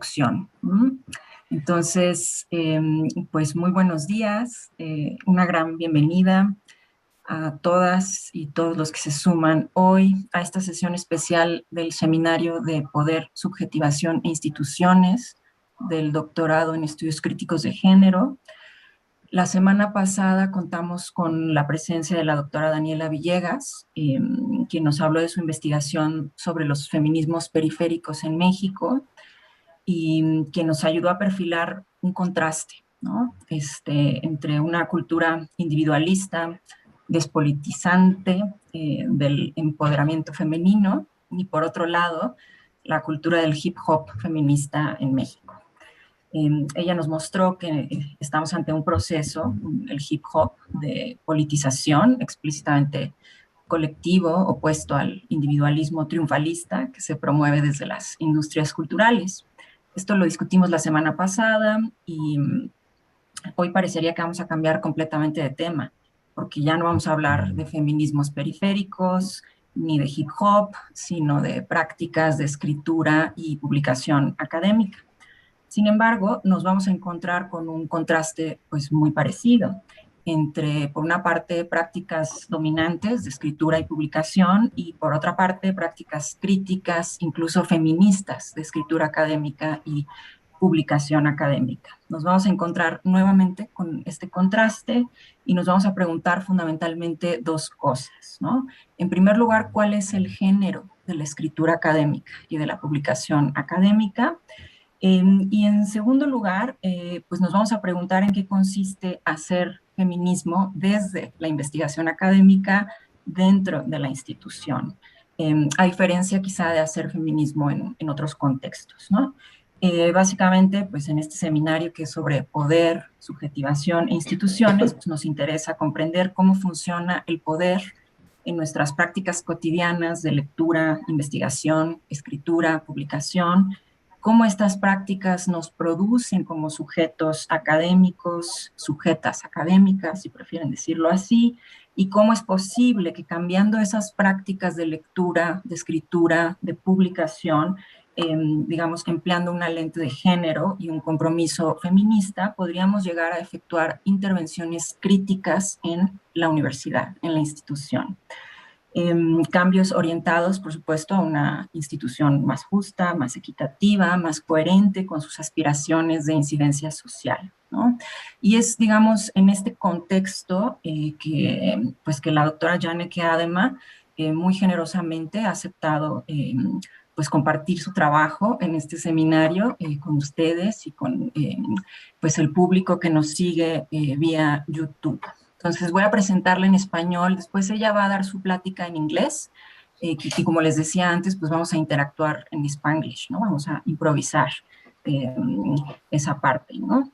producción. Entonces, pues muy buenos días, una gran bienvenida a todas y todos los que se suman hoy a esta sesión especial del Seminario de Poder, Subjetivación e Instituciones del Doctorado en Estudios Críticos de Género. La semana pasada contamos con la presencia de la doctora Daniela Villegas, quien nos habló de su investigación sobre los feminismos periféricos en México y quien nos ayudó a perfilar un contraste, ¿no? Entre una cultura individualista, despolitizante del empoderamiento femenino y, por otro lado, la cultura del hip hop feminista en México. Ella nos mostró que estamos ante un proceso, el hip hop, de politización explícitamente colectivo, opuesto al individualismo triunfalista que se promueve desde las industrias culturales. Esto lo discutimos la semana pasada y hoy parecería que vamos a cambiar completamente de tema, porque ya no vamos a hablar de feminismos periféricos ni de hip hop, sino de prácticas de escritura y publicación académica. Sin embargo, nos vamos a encontrar con un contraste pues muy parecido entre, por una parte, prácticas dominantes de escritura y publicación y, por otra parte, prácticas críticas, incluso feministas, de escritura académica y publicación académica. Nos vamos a encontrar nuevamente con este contraste y nos vamos a preguntar fundamentalmente dos cosas, ¿no? En primer lugar, ¿cuál es el género de la escritura académica y de la publicación académica? Y en segundo lugar, pues nos vamos a preguntar en qué consiste hacer feminismo desde la investigación académica dentro de la institución, a diferencia quizá de hacer feminismo en otros contextos, ¿no? Básicamente, pues en este seminario que es sobre poder, subjetivación e instituciones, pues nos interesa comprender cómo funciona el poder en nuestras prácticas cotidianas de lectura, investigación, escritura, publicación, cómo estas prácticas nos producen como sujetos académicos, sujetas académicas, si prefieren decirlo así, y cómo es posible que cambiando esas prácticas de lectura, de escritura, de publicación, digamos, empleando una lente de género y un compromiso feminista, podríamos llegar a efectuar intervenciones críticas en la universidad, en la institución. Cambios orientados, por supuesto, a una institución más justa, más equitativa, más coherente con sus aspiraciones de incidencia social, ¿no? Y es, digamos, en este contexto que la doctora Janneke Adema muy generosamente ha aceptado pues compartir su trabajo en este seminario con ustedes y con pues el público que nos sigue vía YouTube. Entonces voy a presentarla en español, después ella va a dar su plática en inglés, y como les decía antes, pues vamos a interactuar en Spanglish, ¿no? Vamos a improvisar esa parte, ¿no?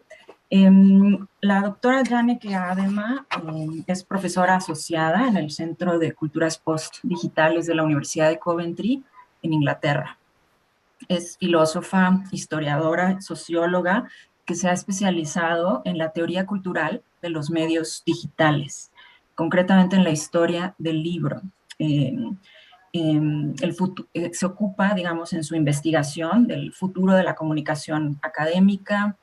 La doctora Janneke Adema es profesora asociada en el Centro de Culturas Post-Digitales de la Universidad de Coventry, en Inglaterra. Es filósofa, historiadora, socióloga, que se ha especializado en la teoría cultural de los medios digitales, concretamente en la historia del libro. Se ocupa, digamos, en su investigación del futuro de la comunicación académica,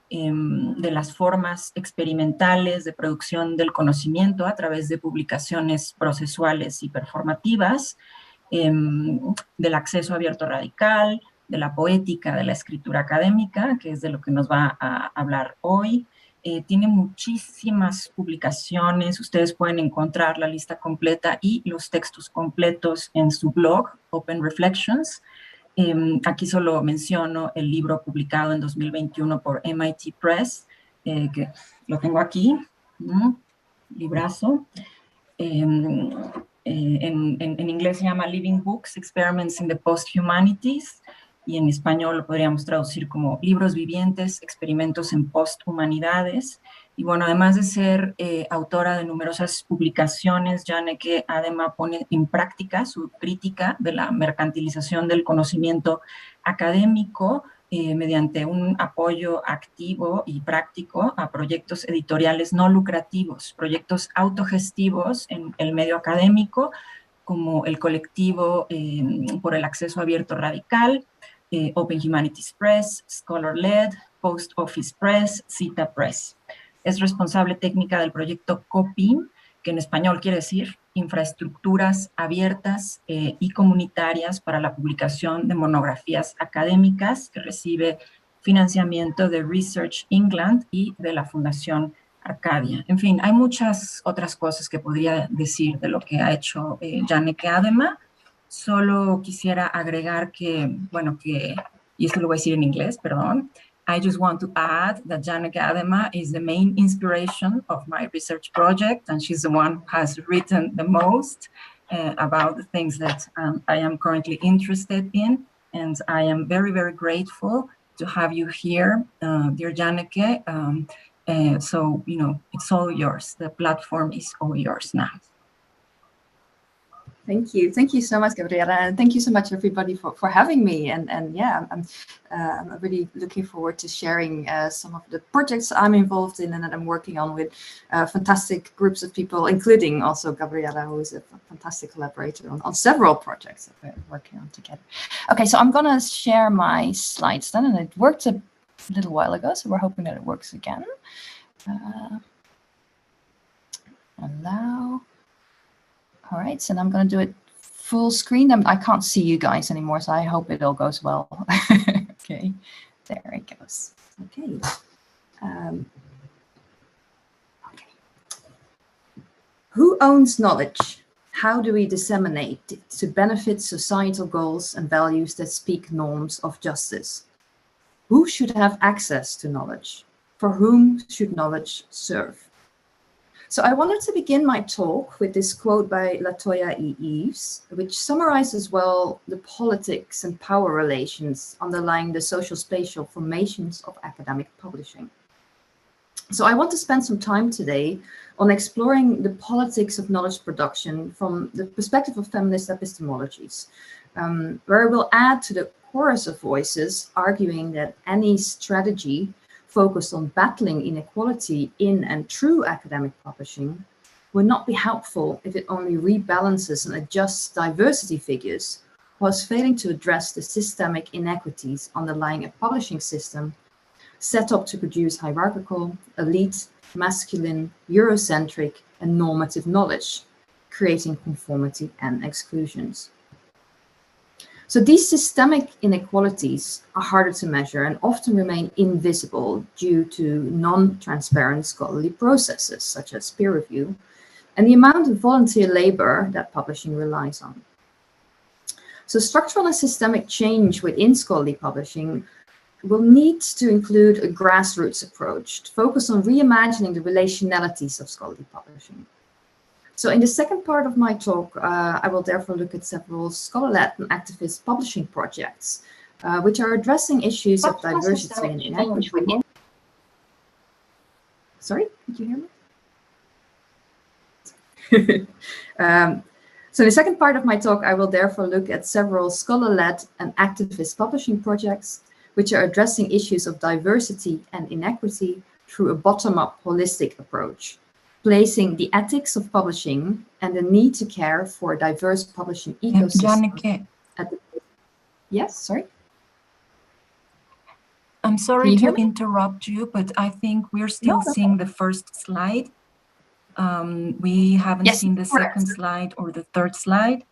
de las formas experimentales de producción del conocimiento a través de publicaciones procesuales y performativas, del acceso abierto radical, de la poética, de la escritura académica, que es de lo que nos va a hablar hoy. Tiene muchísimas publicaciones, ustedes pueden encontrar la lista completa y los textos completos en su blog, Open Reflections. Aquí solo menciono el libro publicado en 2021 por MIT Press, que lo tengo aquí, ¿no? Librazo. En inglés se llama Living Books, Experiments in the Post-Humanities, y en español lo podríamos traducir como Libros Vivientes, Experimentos en Post-Humanidades. Y bueno, además de ser autora de numerosas publicaciones, Janneke Adema pone en práctica su crítica de la mercantilización del conocimiento académico mediante un apoyo activo y práctico a proyectos editoriales no lucrativos, proyectos autogestivos en el medio académico, como el colectivo por el acceso abierto radical, Open Humanities Press, Scholar-Led, Post Office Press, Cita Press. Es responsable técnica del proyecto COPIN, que en español quiere decir Infraestructuras Abiertas y Comunitarias para la Publicación de Monografías Académicas, que recibe financiamiento de Research England y de la Fundación Arcadia. En fin, hay muchas otras cosas que podría decir de lo que ha hecho Janneke Adema. Solo quisiera agregar que, bueno, y esto lo voy a decir en inglés, perdón. I just want to add that Janneke Adema is the main inspiration of my research project, and she's the one who has written the most about the things that I am currently interested in. And I am very, very grateful to have you here, dear Janneke. So, you know, it's all yours. The platform is all yours now. Thank you. Thank you so much, Gabriela. And thank you so much, everybody, for having me. And yeah, I'm really looking forward to sharing some of the projects I'm involved in and that I'm working on with fantastic groups of people, including also Gabriela, who is a fantastic collaborator on several projects that we're working on together. Okay, so I'm going to share my slides then, and it worked a little while ago, so we're hoping that it works again. Allow. All right, so I'm going to do it full screen. I can't see you guys anymore, so I hope it all goes well. Okay, there it goes. Okay. Okay. Who owns knowledge? How do we disseminate it to benefit societal goals and values that speak norms of justice? Who should have access to knowledge? For whom should knowledge serve? So I wanted to begin my talk with this quote by Latoya E. Eves, which summarizes well the politics and power relations underlying the social spatial formations of academic publishing. So I want to spend some time today on exploring the politics of knowledge production from the perspective of feminist epistemologies, where I will add to the chorus of voices arguing that any strategy focused on battling inequality in and through academic publishing would not be helpful if it only rebalances and adjusts diversity figures, whilst failing to address the systemic inequities underlying a publishing system set up to produce hierarchical, elite, masculine, Eurocentric, and normative knowledge, creating conformity and exclusions. So these systemic inequalities are harder to measure and often remain invisible due to non-transparent scholarly processes, such as peer review, and the amount of volunteer labor that publishing relies on. So structural and systemic change within scholarly publishing will need to include a grassroots approach to focus on reimagining the relationalities of scholarly publishing. So in the second part of my talk, I will therefore look at several scholar-led and activist publishing projects, which are addressing issues of diversity and inequity. Sorry, did you hear me? So in the second part of my talk, I will therefore look at several scholar-led and activist publishing projects, which are addressing issues of diversity and inequity through a bottom-up holistic approach, placing the ethics of publishing and the need to care for a diverse publishing ecosystem. Janneke. Yes, sorry. I'm sorry to interrupt you, but I think we're still seeing the first slide. We haven't seen the second slide or the third slide.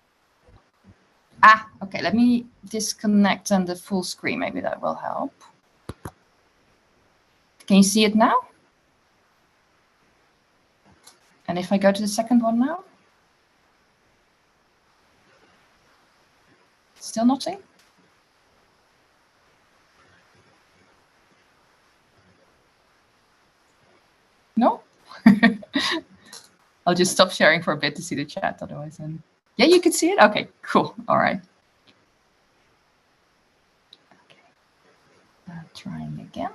Ah, okay, let me disconnect and the full screen. Maybe that will help. Can you see it now? And if I go to the second one now? Still nothing? No? I'll just stop sharing for a bit to see the chat otherwise. And yeah, you can see it? Okay, cool. All right. Okay. Trying again.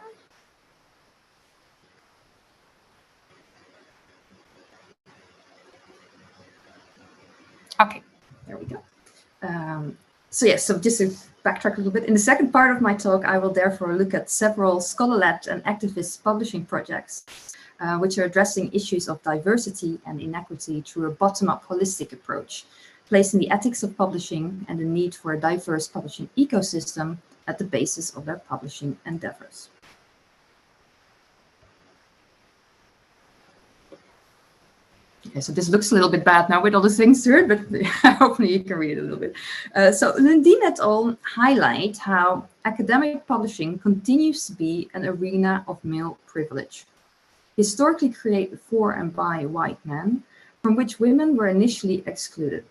Okay, there we go. So just to backtrack a little bit, in the second part of my talk, I will therefore look at several scholar-led and activist publishing projects, which are addressing issues of diversity and inequity through a bottom-up holistic approach, placing the ethics of publishing and the need for a diverse publishing ecosystem at the basis of their publishing endeavors. Okay, so this looks a little bit bad now with all the things here, but hopefully you can read it a little bit. So Lundin et al. Highlight how academic publishing continues to be an arena of male privilege, historically created for and by white men, from which women were initially excluded.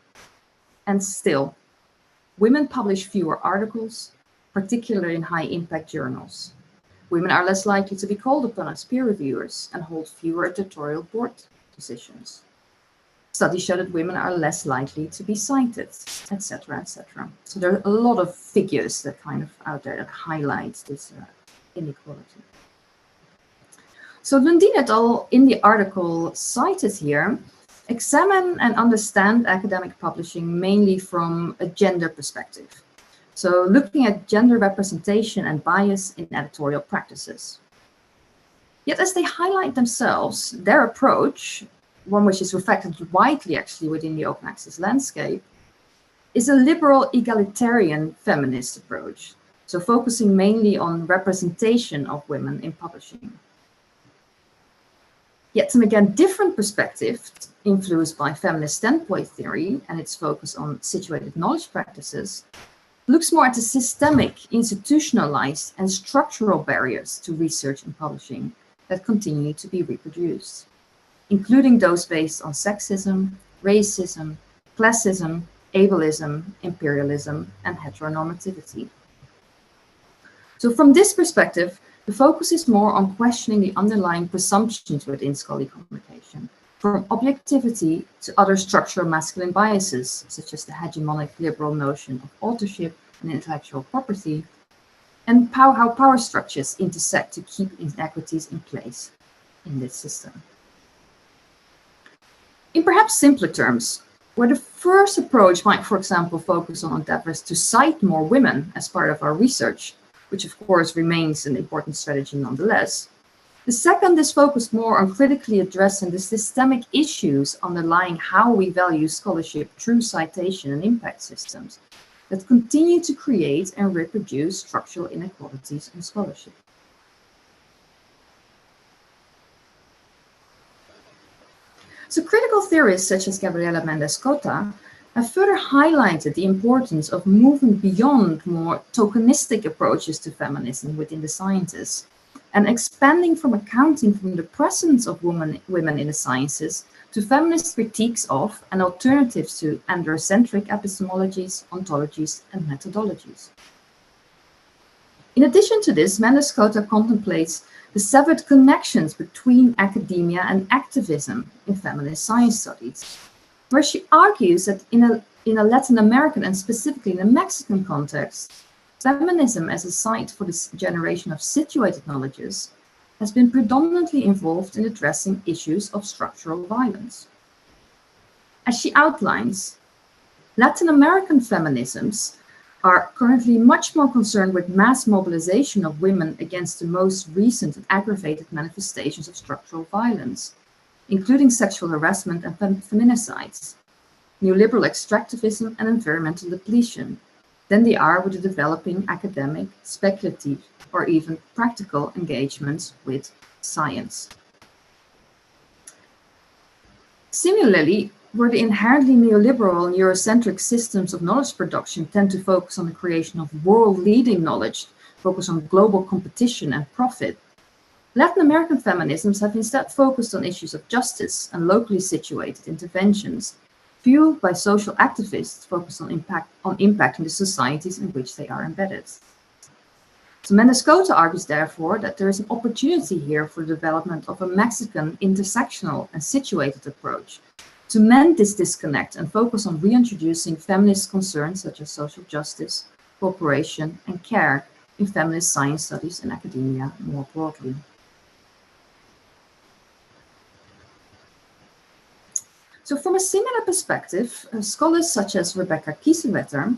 And still, women publish fewer articles, particularly in high-impact journals. Women are less likely to be called upon as peer reviewers and hold fewer editorial board positions. Studies show that women are less likely to be cited, etc., etc. So there are a lot of figures that kind of out there that highlight this inequality. So Lundin et al. In the article cited here examine and understand academic publishing mainly from a gender perspective. So looking at gender representation and bias in editorial practices. Yet as they highlight themselves, their approach, one which is reflected widely actually within the open access landscape, is a liberal egalitarian feminist approach. So focusing mainly on representation of women in publishing. Yet some again different perspective, influenced by feminist standpoint theory and its focus on situated knowledge practices, looks more at the systemic, institutionalized and structural barriers to research and publishing that continue to be reproduced, including those based on sexism, racism, classism, ableism, imperialism, and heteronormativity. So from this perspective, the focus is more on questioning the underlying presumptions within scholarly communication, from objectivity to other structural masculine biases, such as the hegemonic liberal notion of authorship and intellectual property, and how power structures intersect to keep inequities in place in this system. In perhaps simpler terms, where the first approach might, for example, focus on endeavors to cite more women as part of our research, which of course remains an important strategy nonetheless, the second is focused more on critically addressing the systemic issues underlying how we value scholarship through citation and impact systems that continue to create and reproduce structural inequalities in scholarship. So critical theorists such as Gabriela Méndez-Cota have further highlighted the importance of moving beyond more tokenistic approaches to feminism within the sciences and expanding from accounting for the presence of women in the sciences to feminist critiques of and alternatives to androcentric epistemologies, ontologies, and methodologies. In addition to this, Méndez-Cota contemplates the severed connections between academia and activism in feminist science studies, where she argues that in a Latin American and specifically in a Mexican context, feminism as a site for this generation of situated knowledges has been predominantly involved in addressing issues of structural violence. As she outlines, Latin American feminisms are currently much more concerned with mass mobilization of women against the most recent and aggravated manifestations of structural violence, including sexual harassment and feminicides, neoliberal extractivism and environmental depletion, than they are with the developing academic, speculative, or even practical engagements with science. Similarly, where the inherently neoliberal and Eurocentric systems of knowledge production tend to focus on the creation of world-leading knowledge, focus on global competition and profit, Latin American feminisms have instead focused on issues of justice and locally situated interventions, fueled by social activists focused on impacting the societies in which they are embedded. So Méndez-Cota argues, therefore, that there is an opportunity here for the development of a Mexican intersectional and situated approach to mend this disconnect and focus on reintroducing feminist concerns such as social justice, cooperation, and care in feminist science studies and academia more broadly. So from a similar perspective, scholars such as Rebecca Kiesewetter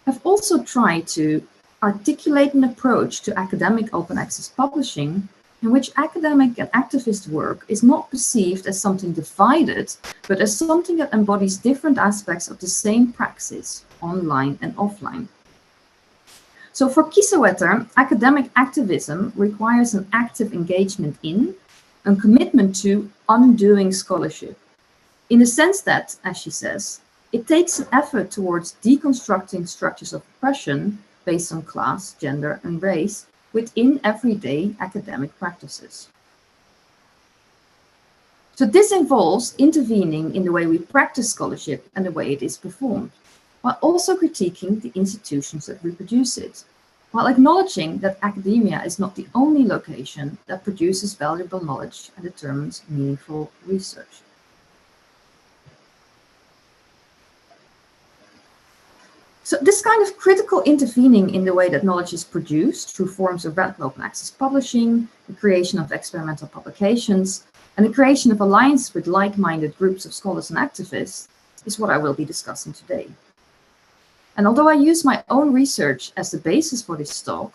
have also tried to articulate an approach to academic open access publishing in which academic and activist work is not perceived as something divided, but as something that embodies different aspects of the same praxis, online and offline. So for Kiesewetter, academic activism requires an active engagement in and commitment to undoing scholarship, in the sense that, as she says, it takes an effort towards deconstructing structures of oppression based on class, gender, and race within everyday academic practices. So this involves intervening in the way we practice scholarship and the way it is performed, while also critiquing the institutions that reproduce it, while acknowledging that academia is not the only location that produces valuable knowledge and determines meaningful research. So this kind of critical intervening in the way that knowledge is produced through forms of rapid open access publishing, the creation of experimental publications, and the creation of alliances with like-minded groups of scholars and activists is what I will be discussing today. And although I use my own research as the basis for this talk,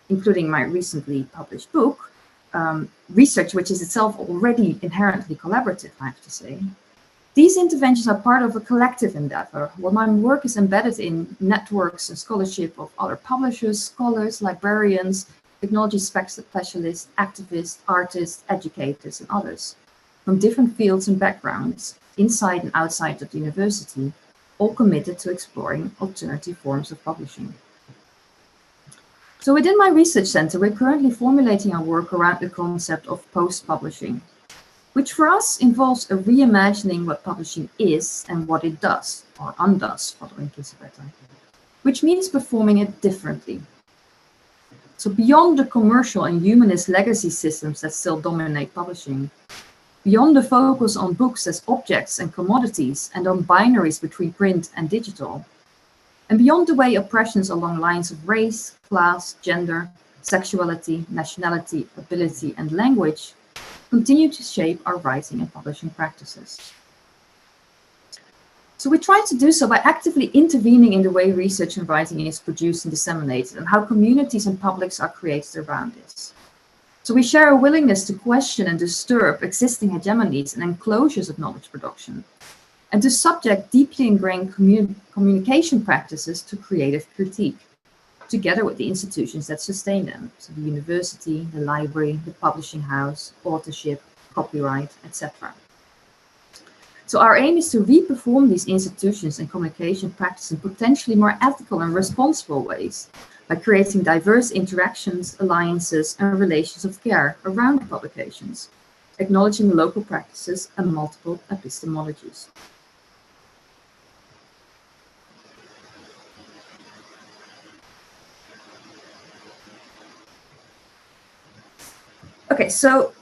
including my recently published book, research which is itself already inherently collaborative, I have to say, these interventions are part of a collective endeavor, where my work is embedded in networks and scholarship of other publishers, scholars, librarians, technology specialists, activists, artists, educators, and others, from different fields and backgrounds, inside and outside of the university, all committed to exploring alternative forms of publishing. So within my research center, we're currently formulating our work around the concept of post-publishing, which for us involves a reimagining what publishing is and what it does, or undoes, following Kiesewetter, which means performing it differently. So beyond the commercial and humanist legacy systems that still dominate publishing, beyond the focus on books as objects and commodities and on binaries between print and digital, and beyond the way oppressions along lines of race, class, gender, sexuality, nationality, ability, and language continue to shape our writing and publishing practices. So we try to do so by actively intervening in the way research and writing is produced and disseminated, and how communities and publics are created around this. So we share a willingness to question and disturb existing hegemonies and enclosures of knowledge production, and to subject deeply ingrained communication practices to creative critique, together with the institutions that sustain them, so the university, the library, the publishing house, authorship, copyright, etc. So our aim is to re-perform these institutions and communication practices in potentially more ethical and responsible ways, by creating diverse interactions, alliances, and relations of care around publications, acknowledging local practices and multiple epistemologies. Okay, so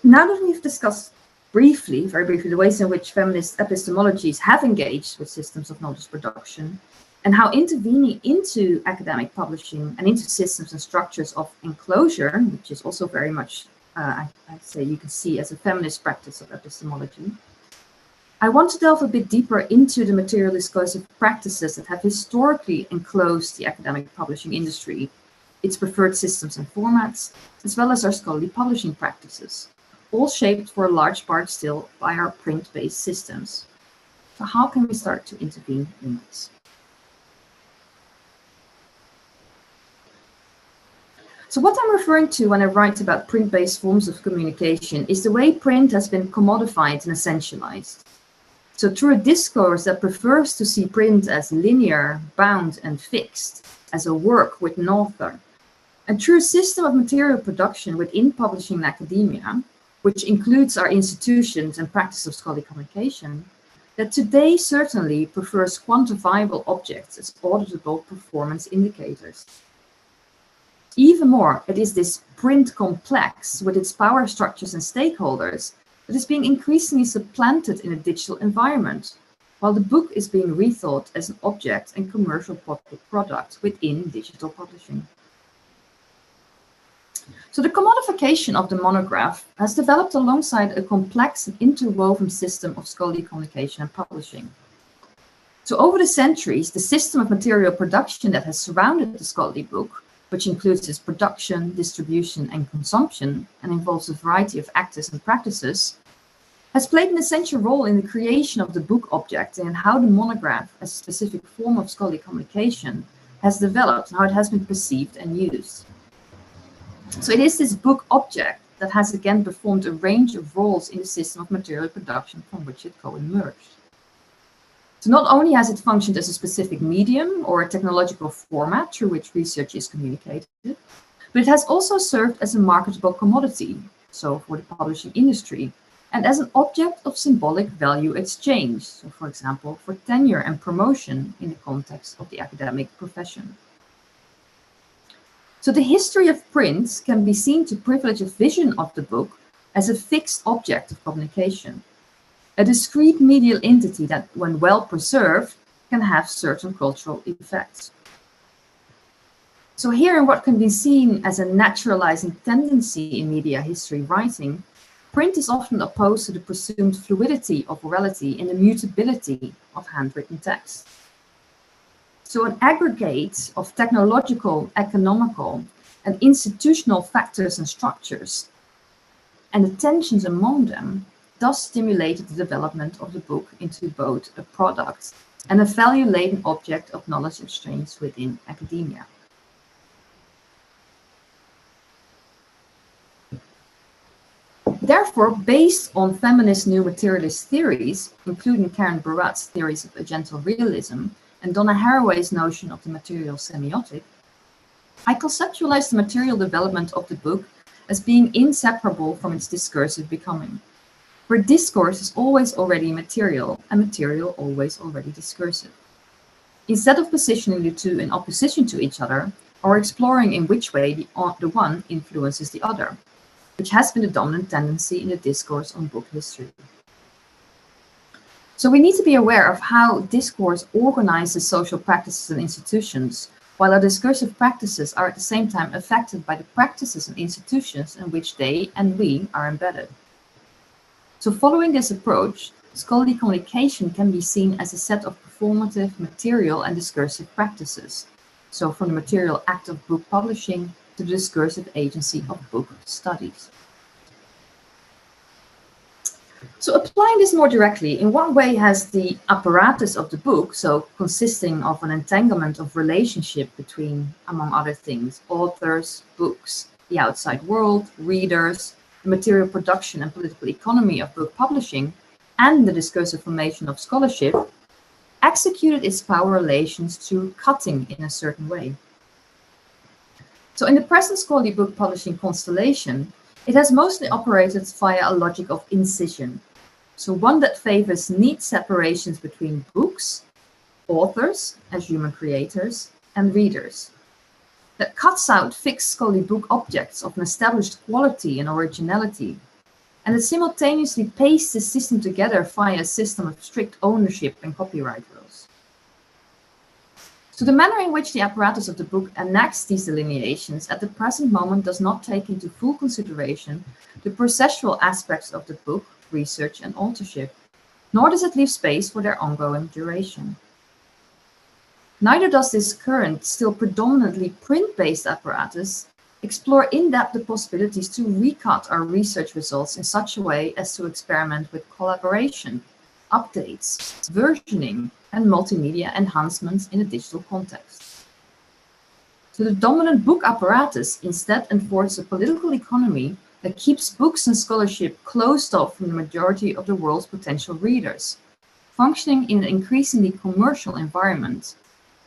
now that we've discussed briefly, very briefly, the ways in which feminist epistemologies have engaged with systems of knowledge production, and how intervening into academic publishing and into systems and structures of enclosure, which is also very much, I'd say you can see as a feminist practice of epistemology, I want to delve a bit deeper into the materialist discursive practices that have historically enclosed the academic publishing industry, its preferred systems and formats, as well as our scholarly publishing practices, all shaped for a large part still by our print-based systems. So how can we start to intervene in this? So what I'm referring to when I write about print-based forms of communication is the way print has been commodified and essentialized. So through a discourse that prefers to see print as linear, bound, and fixed, as a work with an author, and through a system of material production within publishing and academia, which includes our institutions and practice of scholarly communication, that today certainly prefers quantifiable objects as auditable performance indicators. Even more, it is this print complex with its power structures and stakeholders that is being increasingly supplanted in a digital environment, while the book is being rethought as an object and commercial product within digital publishing. So the commodification of the monograph has developed alongside a complex and interwoven system of scholarly communication and publishing. So over the centuries, the system of material production that has surrounded the scholarly book, which includes its production, distribution, and consumption, and involves a variety of actors and practices, has played an essential role in the creation of the book object and how the monograph, as a specific form of scholarly communication, has developed, how it has been perceived and used. So it is this book object that has again performed a range of roles in the system of material production from which it co-emerged. So not only has it functioned as a specific medium or a technological format through which research is communicated, but it has also served as a marketable commodity, so for the publishing industry, and as an object of symbolic value exchange, so for example, for tenure and promotion in the context of the academic profession. So the history of print can be seen to privilege a vision of the book as a fixed object of communication, a discrete medial entity that, when well preserved, can have certain cultural effects. So here, in what can be seen as a naturalizing tendency in media history writing, print is often opposed to the presumed fluidity of orality and the mutability of handwritten text. So an aggregate of technological, economical, and institutional factors and structures, and the tensions among them, thus stimulated the development of the book into both a product and a value-laden object of knowledge exchange within academia. Therefore, based on feminist new materialist theories, including Karen Barat's theories of agental realism and Donna Haraway's notion of the material semiotic, I conceptualize the material development of the book as being inseparable from its discursive becoming, where discourse is always already material and material always already discursive. Instead of positioning the two in opposition to each other or exploring in which way the one influences the other, which has been the dominant tendency in the discourse on book history. So we need to be aware of how discourse organizes social practices and institutions, while our discursive practices are at the same time affected by the practices and institutions in which they and we are embedded. So following this approach, scholarly communication can be seen as a set of performative, material, and discursive practices. So from the material act of book publishing to the discursive agency of book studies. So applying this more directly, in what way has the apparatus of the book, so consisting of an entanglement of relationship between, among other things, authors, books, the outside world, readers, the material production and political economy of book publishing, and the discursive formation of scholarship, executed its power relations through cutting in a certain way? So in the present scholarly book publishing constellation, it has mostly operated via a logic of incision. So one that favors neat separations between books, authors as human creators, and readers. That cuts out fixed scholarly book objects of an established quality and originality, and it simultaneously pastes the system together via a system of strict ownership and copyright rules. So the manner in which the apparatus of the book enacts these delineations at the present moment does not take into full consideration the processual aspects of the book, research, and authorship, nor does it leave space for their ongoing duration. Neither does this current, still predominantly print-based apparatus explore in depth the possibilities to recut our research results in such a way as to experiment with collaboration, updates, versioning, and multimedia enhancements in a digital context. So the dominant book apparatus instead enforces a political economy that keeps books and scholarship closed off from the majority of the world's potential readers, functioning in an increasingly commercial environment,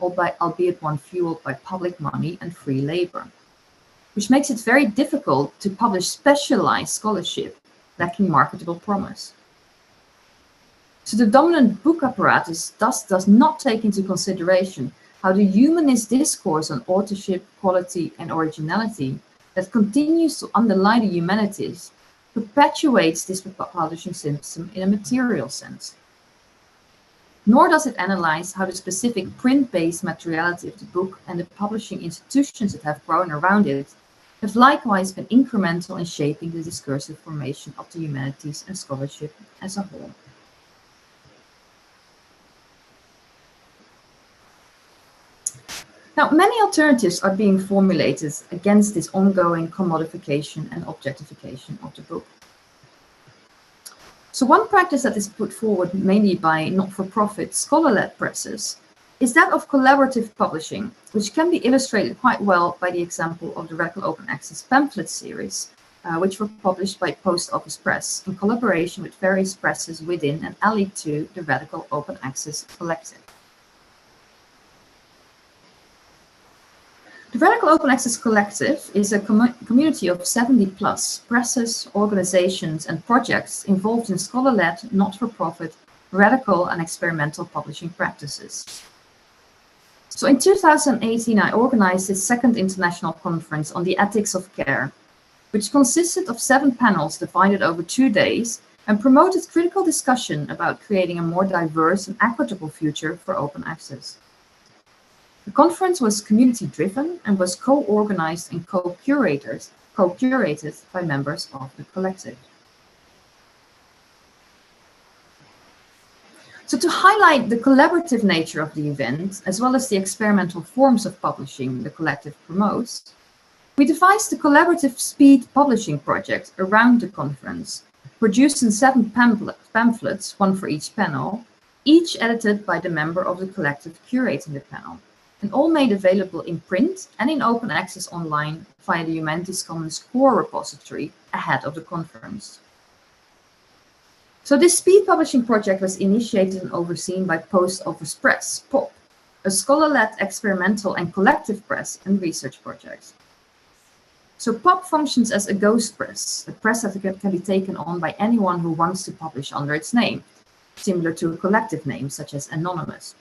albeit one fueled by public money and free labor, which makes it very difficult to publish specialized scholarship lacking marketable promise. So the dominant book apparatus thus does not take into consideration how the humanist discourse on authorship, quality, and originality that continues to underlie the humanities perpetuates this publishing system in a material sense. Nor does it analyze how the specific print-based materiality of the book and the publishing institutions that have grown around it have likewise been incremental in shaping the discursive formation of the humanities and scholarship as a whole. Now, many alternatives are being formulated against this ongoing commodification and objectification of the book. So one practice that is put forward mainly by not-for-profit scholar-led presses is that of collaborative publishing, which can be illustrated quite well by the example of the Radical Open Access pamphlet series, which were published by Post Office Press in collaboration with various presses within and allied to the Radical Open Access Collective. The Radical Open Access Collective is a community of 70+ presses, organizations, and projects involved in scholar-led, not-for-profit, radical and experimental publishing practices. So in 2018, I organized the second international conference on the ethics of care, which consisted of 7 panels divided over 2 days and promoted critical discussion about creating a more diverse and equitable future for open access. The conference was community-driven and was co-organized and co-curated by members of the collective. So to highlight the collaborative nature of the event, as well as the experimental forms of publishing the collective promotes, we devised the collaborative speed publishing project around the conference, producing 7 pamphlets, 1 for each panel, each edited by the member of the collective curating the panel, and all made available in print and in open access online via the Humanities Commons core repository ahead of the conference. So this speed publishing project was initiated and overseen by Post Office Press, POP, a scholar-led experimental and collective press and research project. So POP functions as a ghost press, a press that can be taken on by anyone who wants to publish under its name, similar to a collective name such as Anonymous.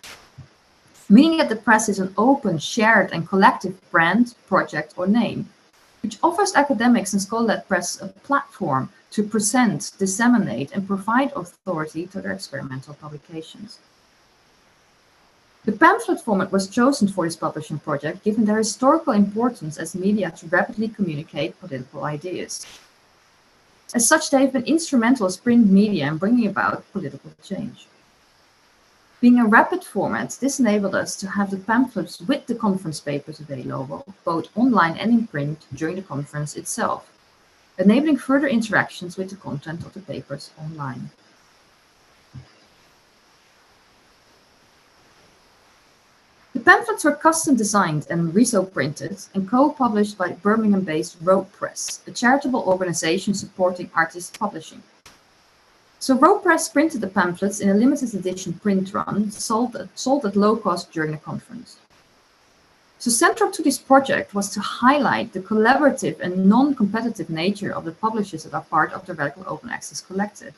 Meaning that the press is an open, shared, and collective brand, project, or name, which offers academics and scholar-led press a platform to present, disseminate, and provide authority to their experimental publications. The pamphlet format was chosen for this publishing project given their historical importance as media to rapidly communicate political ideas. As such, they have been instrumental as print media in bringing about political change. Being a rapid format, this enabled us to have the pamphlets with the conference papers available, both online and in print, during the conference itself, enabling further interactions with the content of the papers online. The pamphlets were custom designed and reso-printed and co-published by Birmingham-based Rope Press, a charitable organization supporting artist publishing. So Rope Press printed the pamphlets in a limited edition print run, sold at low cost during the conference. So central to this project was to highlight the collaborative and non-competitive nature of the publishers that are part of the Radical Open Access Collective,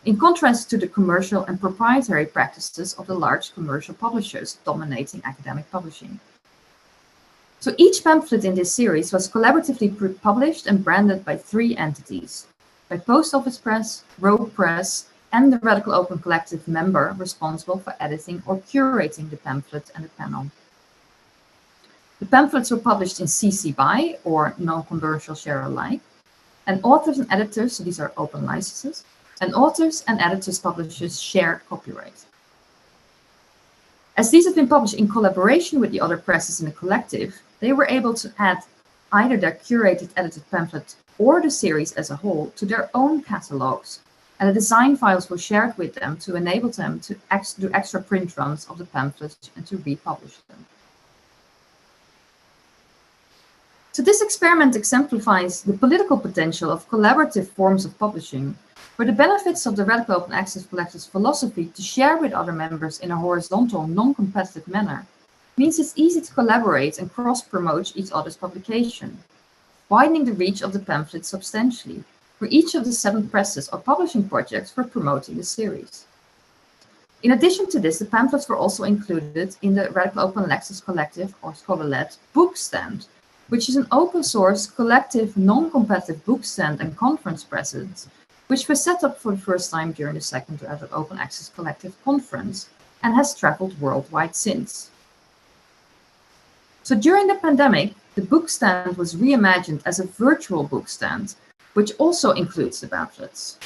in contrast to the commercial and proprietary practices of the large commercial publishers dominating academic publishing. So each pamphlet in this series was collaboratively published and branded by 3 entities, by Post Office Press, Rope Press, and the Radical Open Collective member responsible for editing or curating the pamphlet and the panel. The pamphlets were published in CC BY, or non-commercial share alike, and authors and editors, so these are open licenses, and authors and editors publishers shared copyright. As these have been published in collaboration with the other presses in the collective, they were able to add either their curated edited pamphlet or the series as a whole to their own catalogs, and the design files were shared with them to enable them to do extra print runs of the pamphlets and to republish them. So this experiment exemplifies the political potential of collaborative forms of publishing, where the benefits of the Radical Open Access Collective's philosophy to share with other members in a horizontal, non-competitive manner means it's easy to collaborate and cross-promote each other's publication, widening the reach of the pamphlet substantially, where each of the 7 presses or publishing projects were promoting the series. In addition to this, the pamphlets were also included in the Radical Open Access Collective, or scholar-led, book stand, which is an open-source, collective, non-competitive book stand and conference presence, which was set up for the first time during the second Radical Open Access Collective conference and has traveled worldwide since. So during the pandemic, the book stand was reimagined as a virtual book stand, which also includes the pamphlets.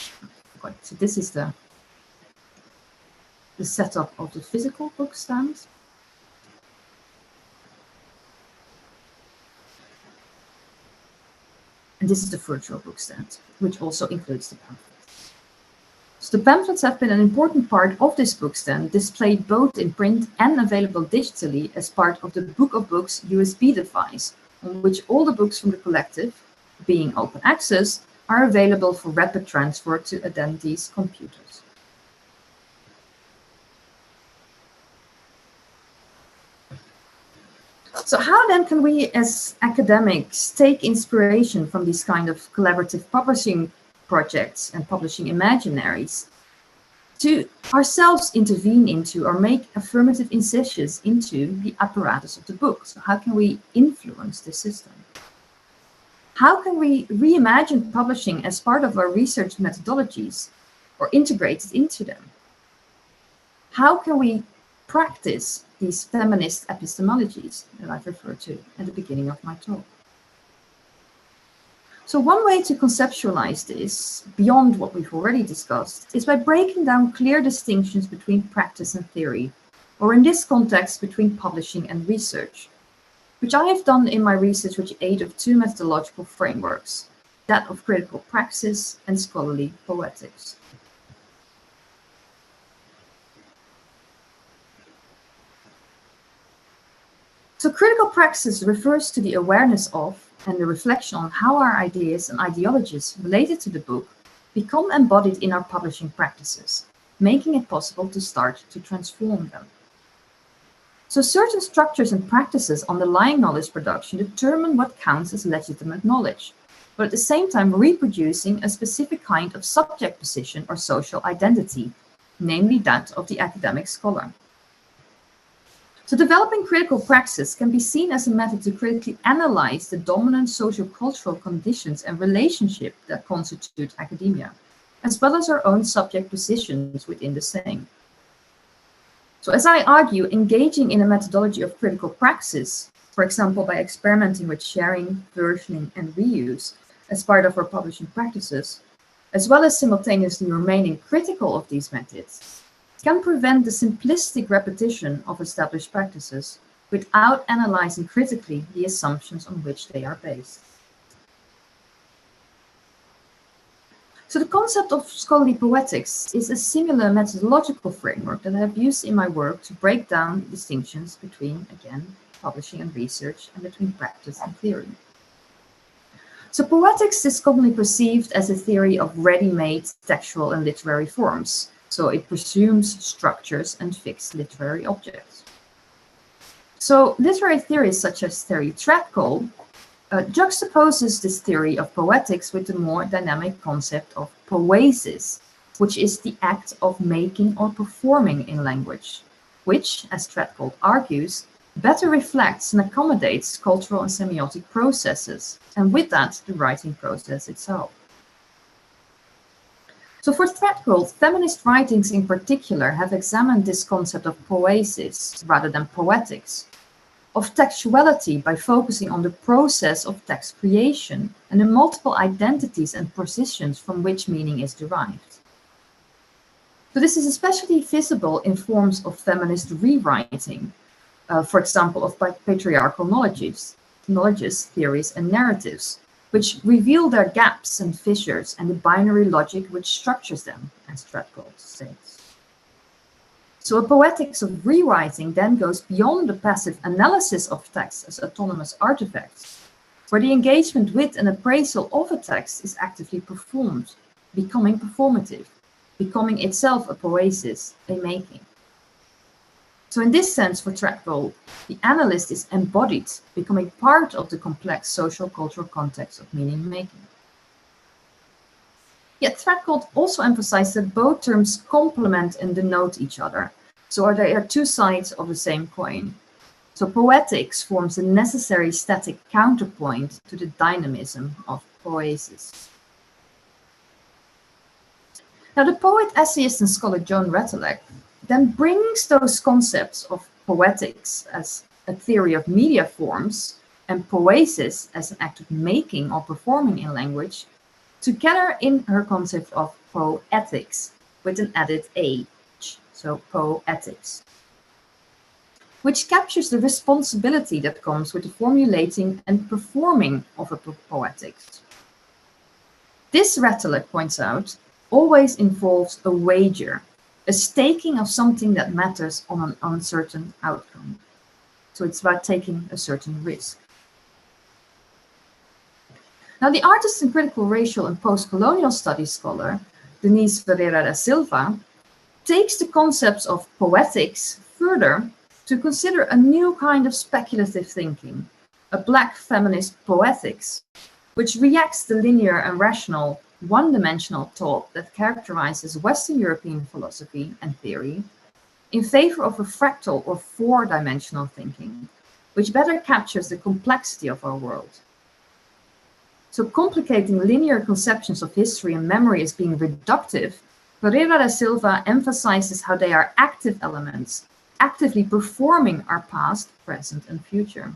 So this is the setup of the physical book stand. And this is the virtual book stand, which also includes the pamphlets. So the pamphlets have been an important part of this book stand, displayed both in print and available digitally as part of the Book of Books USB device, on which all the books from the collective, being open access, are available for rapid transfer to attendees' computers. So how then can we as academics take inspiration from these kind of collaborative publishing projects and publishing imaginaries to ourselves intervene into or make affirmative incisions into the apparatus of the book? So how can we influence the system? How can we reimagine publishing as part of our research methodologies or integrate it into them? How can we practice these feminist epistemologies that I've referred to at the beginning of my talk? So one way to conceptualize this, beyond what we've already discussed, is by breaking down clear distinctions between practice and theory, or in this context, between publishing and research, which I have done in my research with the aid of two methodological frameworks, that of critical praxis and scholarly poetics. So critical praxis refers to the awareness of and the reflection on how our ideas and ideologies related to the book become embodied in our publishing practices, making it possible to start to transform them. So certain structures and practices underlying knowledge production determine what counts as legitimate knowledge, but at the same time reproducing a specific kind of subject position or social identity, namely that of the academic scholar. So developing critical praxis can be seen as a method to critically analyze the dominant socio-cultural conditions and relationships that constitute academia, as well as our own subject positions within the same. So as I argue, engaging in a methodology of critical praxis, for example, by experimenting with sharing, versioning, and reuse as part of our publishing practices, as well as simultaneously remaining critical of these methods, can prevent the simplistic repetition of established practices without analyzing critically the assumptions on which they are based. So the concept of scholarly poetics is a similar methodological framework that I have used in my work to break down distinctions between, again, publishing and research, and between practice and theory. So poetics is commonly perceived as a theory of ready-made textual and literary forms. So it presumes structures and fixed literary objects. So literary theories such as Terry Treadgold juxtaposes this theory of poetics with the more dynamic concept of poesis, which is the act of making or performing in language, which, as Treadgold argues, better reflects and accommodates cultural and semiotic processes, and with that, the writing process itself. So for Treadgold, feminist writings in particular have examined this concept of poesis rather than poetics, of textuality by focusing on the process of text creation and the multiple identities and positions from which meaning is derived. So this is especially visible in forms of feminist rewriting, for example, of patriarchal knowledges, theories, and narratives, which reveal their gaps and fissures and the binary logic which structures them, as Treadgold states. So a poetics of rewriting then goes beyond the passive analysis of text as autonomous artifacts, where the engagement with and appraisal of a text is actively performed, becoming performative, becoming itself a poesis, a making. So in this sense, for Treadgold, the analyst is embodied, becoming part of the complex social-cultural context of meaning-making. Yet Treadgold also emphasized that both terms complement and denote each other, so they are two sides of the same coin. So poetics forms a necessary static counterpoint to the dynamism of poesis. Now the poet, essayist, and scholar Joan Rettelek then brings those concepts of poetics as a theory of media forms and poesis as an act of making or performing in language together in her concept of poetics with an added H, so poetics, which captures the responsibility that comes with the formulating and performing of a poetics. This, Rettelek points out, always involves a wager, a staking of something that matters on an uncertain outcome. So it's about taking a certain risk. Now, the artist and critical racial and post-colonial studies scholar, Denise Ferreira da Silva, takes the concepts of poetics further to consider a new kind of speculative thinking, a Black feminist poetics, which reacts the linear and rational, one-dimensional thought that characterizes Western European philosophy and theory in favor of a fractal or four-dimensional thinking, which better captures the complexity of our world. So complicating linear conceptions of history and memory as being reductive, Ferreira da Silva emphasizes how they are active elements, actively performing our past, present, and future.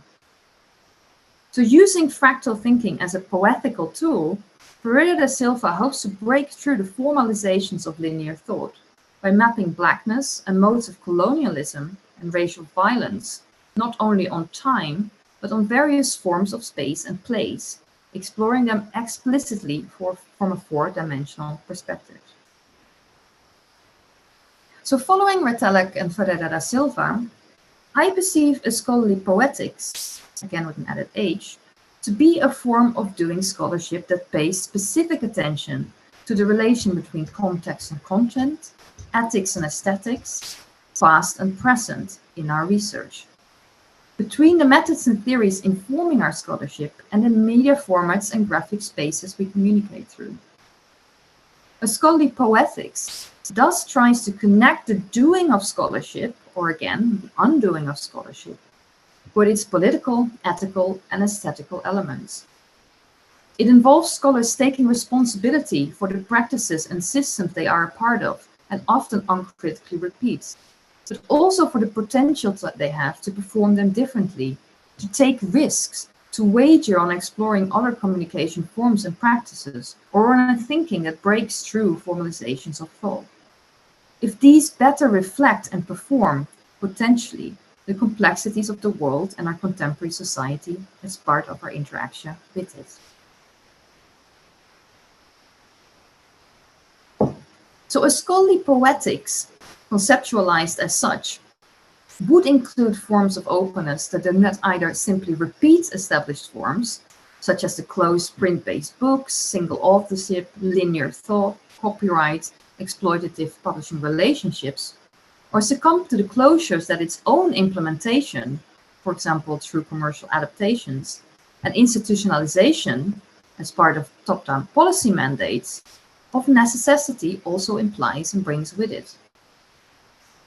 So using fractal thinking as a poetical tool, Ferreira da Silva hopes to break through the formalizations of linear thought by mapping Blackness and modes of colonialism and racial violence, not only on time, but on various forms of space and place, exploring them explicitly from a four-dimensional perspective. So following Retalek and Ferreira da Silva, I perceive a scholarly poetics, again with an added H, to be a form of doing scholarship that pays specific attention to the relation between context and content, ethics and aesthetics, past and present in our research, between the methods and theories informing our scholarship and the media formats and graphic spaces we communicate through. A scholarly poetics thus tries to connect the doing of scholarship, or again, the undoing of scholarship, with its political, ethical, and aesthetical elements. It involves scholars taking responsibility for the practices and systems they are a part of, and often uncritically repeat, but also for the potential that they have to perform them differently, to take risks, to wager on exploring other communication forms and practices, or on a thinking that breaks through formalizations of thought. If these better reflect and perform, potentially, the complexities of the world and our contemporary society as part of our interaction with it. So a scholarly poetics, conceptualized as such, would include forms of openness that do not either simply repeat established forms, such as the closed print-based books, single authorship, linear thought, copyright, exploitative publishing relationships, or succumb to the closures that its own implementation, for example, through commercial adaptations, and institutionalization as part of top-down policy mandates, of necessity also implies and brings with it.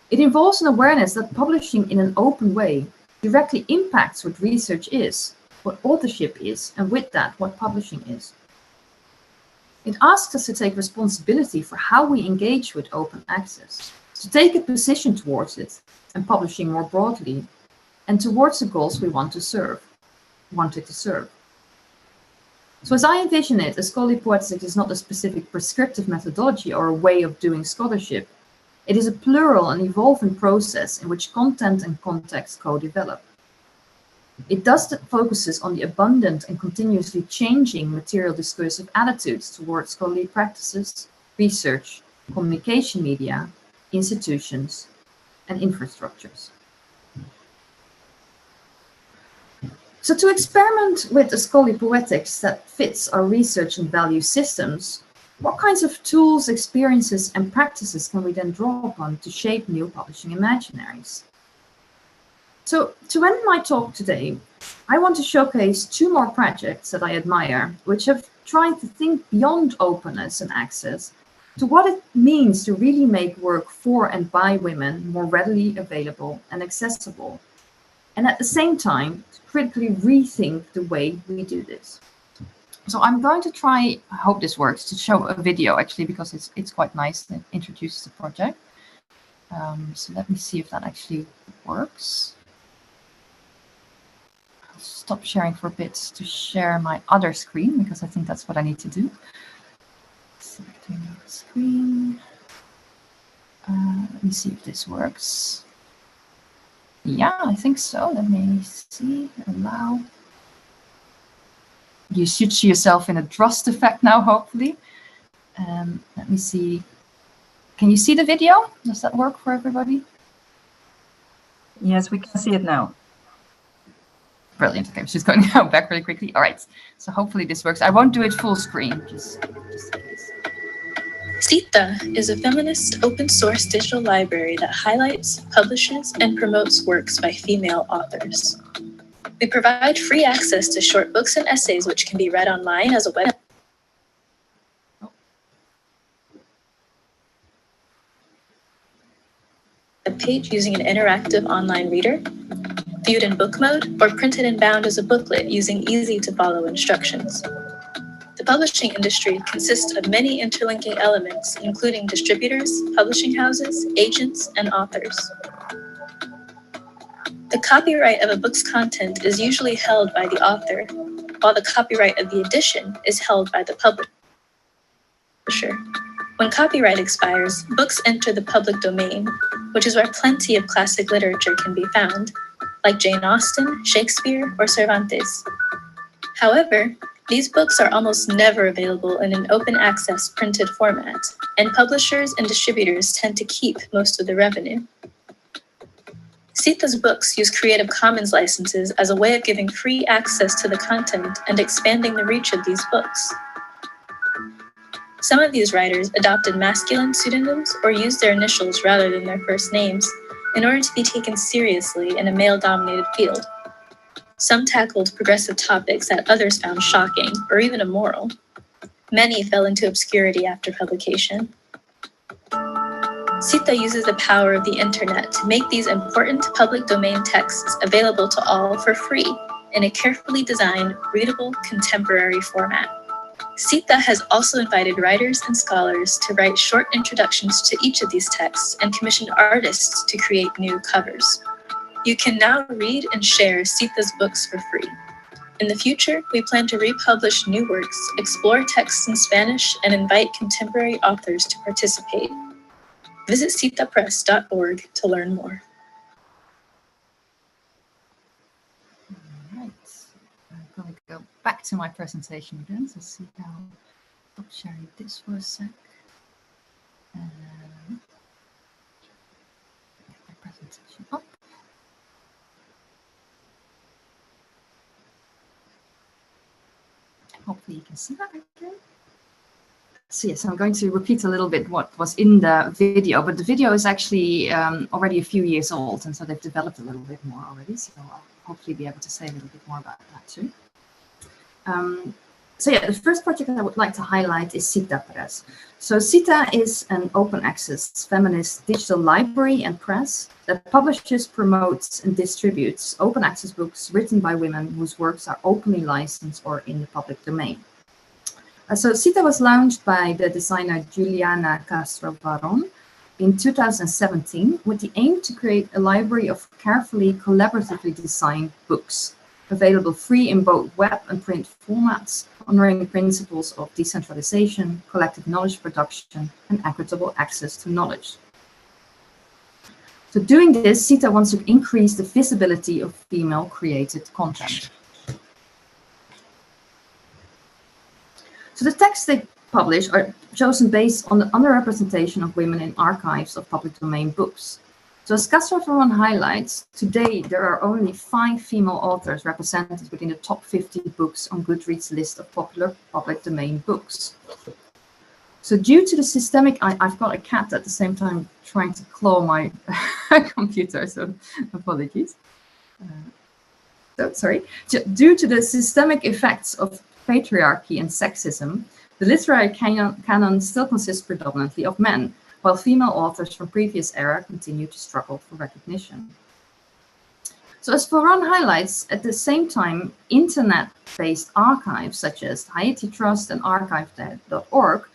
It involves an awareness that publishing in an open way directly impacts what research is, what authorship is, and with that, what publishing is. It asks us to take responsibility for how we engage with open access, to take a position towards it and publishing more broadly, and towards the goals we wanted to serve. So as I envision it, a scholarly poetics is not a specific prescriptive methodology or a way of doing scholarship. It is a plural and evolving process in which content and context co-develop. It thus focuses on the abundant and continuously changing material discursive attitudes towards scholarly practices, research, communication media, institutions, and infrastructures. So to experiment with a scholarly poetics that fits our research and value systems, what kinds of tools, experiences, and practices can we then draw upon to shape new publishing imaginaries? So to end my talk today, I want to showcase two more projects that I admire, which have tried to think beyond openness and access to what it means to really make work for and by women more readily available and accessible, and at the same time, to critically rethink the way we do this. So I'm going to try, I hope this works, to show a video actually, because it's quite nice and it introduces the project. So let me see if that actually works. I'll stop sharing for a bit to share my other screen, because I think that's what I need to do. Selecting the screen. Let me see if this works. Yeah, I think so. Let me see. Allow. You should see yourself in a Drost effect now, hopefully. Let me see. Can you see the video? Does that work for everybody? Yes, we can see it now. Brilliant. Okay, she's going now back really quickly. All right. So hopefully this works. I won't do it full screen, just in case. Sita is a feminist open source digital library that highlights, publishes, and promotes works by female authors. We provide free access to short books and essays which can be read online as a web page using an interactive online reader, viewed in book mode, or printed and bound as a booklet using easy-to-follow instructions. The publishing industry consists of many interlinking elements, including distributors, publishing houses, agents, and authors. The copyright of a book's content is usually held by the author, while the copyright of the edition is held by the publisher. When copyright expires, books enter the public domain, which is where plenty of classic literature can be found, like Jane Austen, Shakespeare, or Cervantes. However, these books are almost never available in an open access printed format, and publishers and distributors tend to keep most of the revenue. Sita's books use Creative Commons licenses as a way of giving free access to the content and expanding the reach of these books. Some of these writers adopted masculine pseudonyms or used their initials rather than their first names in order to be taken seriously in a male-dominated field. Some tackled progressive topics that others found shocking or even immoral. Many fell into obscurity after publication. Sita uses the power of the internet to make these important public domain texts available to all for free in a carefully designed, readable, contemporary format. Sita has also invited writers and scholars to write short introductions to each of these texts and commissioned artists to create new covers. You can now read and share Sita's books for free. In the future, we plan to republish new works, explore texts in Spanish, and invite contemporary authors to participate. Visit sitapress.org to learn more. All right. I'm going to go back to my presentation again to see how I'll share this for a sec. Get my presentation up. Hopefully you can see that again. So yes, I'm going to repeat a little bit what was in the video, but the video is actually already a few years old, and so they've developed a little bit more already, so I'll hopefully be able to say a little bit more about that too. So yeah, the first project I would like to highlight is Sita Press. So Sita is an open access feminist digital library and press that publishes, promotes, and distributes open access books written by women whose works are openly licensed or in the public domain. So Sita was launched by the designer Juliana Castro-Baron in 2017 with the aim to create a library of carefully collaboratively designed books, available free in both web and print formats, honoring principles of decentralization, collective knowledge production, and equitable access to knowledge. So doing this, Sita wants to increase the visibility of female-created content. So the texts they publish are chosen based on the underrepresentation of women in archives of public domain books. So as Castro-Baron highlights, today there are only 5 female authors represented within the top 50 books on Goodreads' list of popular public domain books. So due to the systemic, I've got a cat at the same time trying to claw my computer, so apologies. Due to the systemic effects of patriarchy and sexism, the literary canon still consists predominantly of men, while female authors from previous era continue to struggle for recognition. So as Baron highlights, at the same time, internet-based archives such as Haiti Trust and archive.org,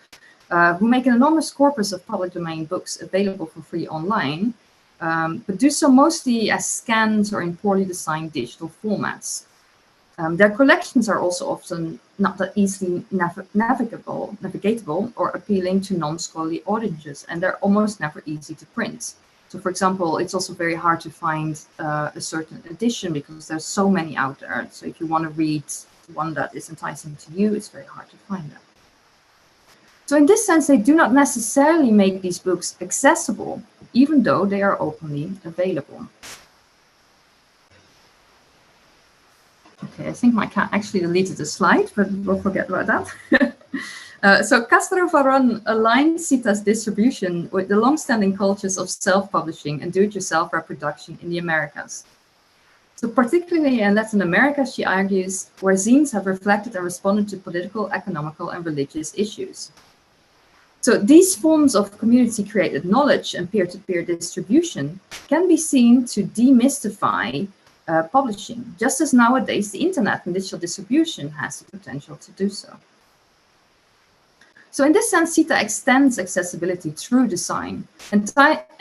who make an enormous corpus of public domain books available for free online, but do so mostly as scans or in poorly designed digital formats. Their collections are also often not that easily navigatable or appealing to non-scholarly audiences, and they're almost never easy to print. So for example, it's also very hard to find a certain edition because there's so many out there. So if you want to read one that is enticing to you, it's very hard to find that. So in this sense, they do not necessarily make these books accessible, even though they are openly available. Okay, I think my cat actually deleted the slide, but we'll forget about that. So Castro-Varón aligns CITA's distribution with the long-standing cultures of self-publishing and do-it-yourself reproduction in the Americas. So particularly in Latin America, she argues, where zines have reflected and responded to political, economical, and religious issues. So these forms of community-created knowledge and peer-to-peer distribution can be seen to demystify publishing, just as nowadays the internet and digital distribution has the potential to do so. So in this sense, CITA extends accessibility through design,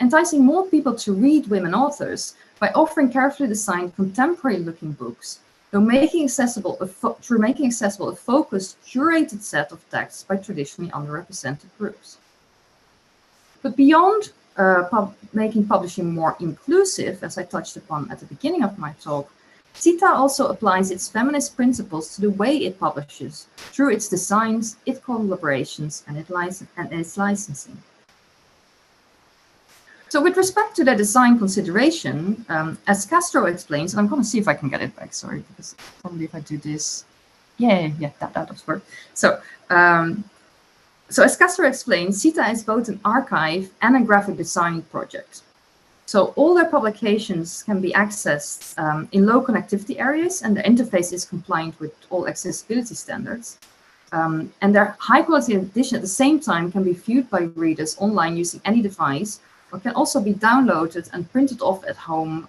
enticing more people to read women authors by offering carefully designed contemporary-looking books, through making accessible a focused, curated set of texts by traditionally underrepresented groups. But beyond making publishing more inclusive, as I touched upon at the beginning of my talk, CITA also applies its feminist principles to the way it publishes, through its designs, its collaborations, and its licensing. So with respect to the design consideration, as Castro explains, and I'm going to see if I can get it back, sorry, because probably if I do this, yeah, that does work. So, so as Castro explains, CITA is both an archive and a graphic design project. So all their publications can be accessed in low connectivity areas, and the interface is compliant with all accessibility standards. And their high quality edition at the same time can be viewed by readers online using any device, or can also be downloaded and printed off at home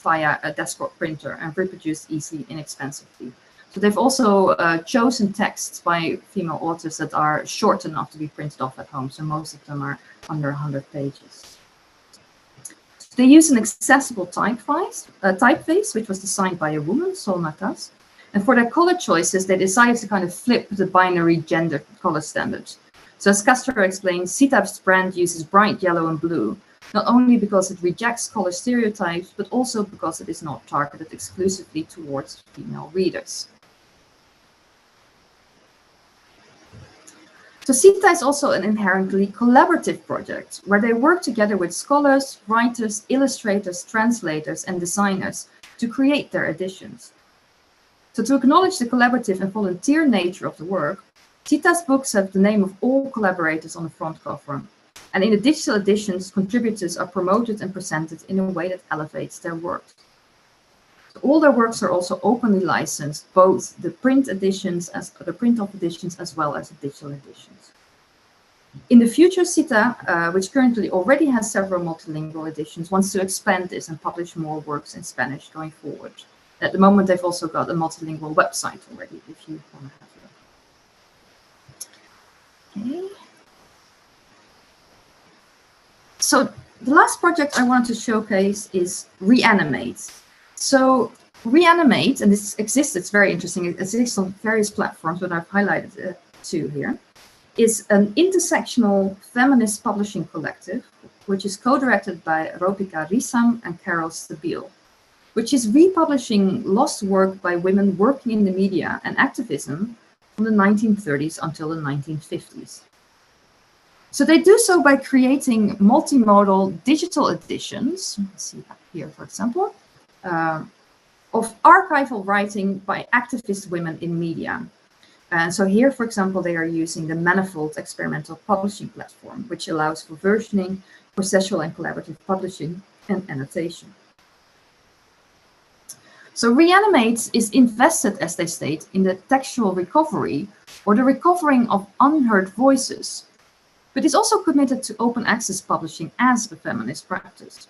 via a desktop printer and reproduced easily, inexpensively. So they've also chosen texts by female authors that are short enough to be printed off at home. So most of them are under 100 pages. They use an accessible typeface, which was designed by a woman, Sol Matas. And for their color choices, they decided to kind of flip the binary gender color standard. So as Castro explains, CITA's brand uses bright yellow and blue, not only because it rejects color stereotypes, but also because it is not targeted exclusively towards female readers. So CITA is also an inherently collaborative project, where they work together with scholars, writers, illustrators, translators, and designers to create their editions. So to acknowledge the collaborative and volunteer nature of the work, CITA's books have the name of all collaborators on the front cover. And in the digital editions, contributors are promoted and presented in a way that elevates their work. All their works are also openly licensed, both the print editions, the print-off editions, as well as the digital editions. In the future, CITA, which currently already has several multilingual editions, wants to expand this and publish more works in Spanish going forward. At the moment, they've also got a multilingual website already, if you want to have a look. Okay. So the last project I wanted to showcase is Reanimate. So Reanimate, and this exists, it's very interesting, it exists on various platforms, but I've highlighted two here, is an intersectional feminist publishing collective, which is co-directed by Ropika Risam and Carol Stabile, which is republishing lost work by women working in the media and activism from the 1930s until the 1950s. So they do so by creating multimodal digital editions, let's see that here, for example, of archival writing by activist women in media. And so here, for example, they are using the Manifold experimental publishing platform, which allows for versioning, processual and collaborative publishing, and annotation. So Reanimate is invested, as they state, in the textual recovery or the recovering of unheard voices, but is also committed to open access publishing as a feminist practice.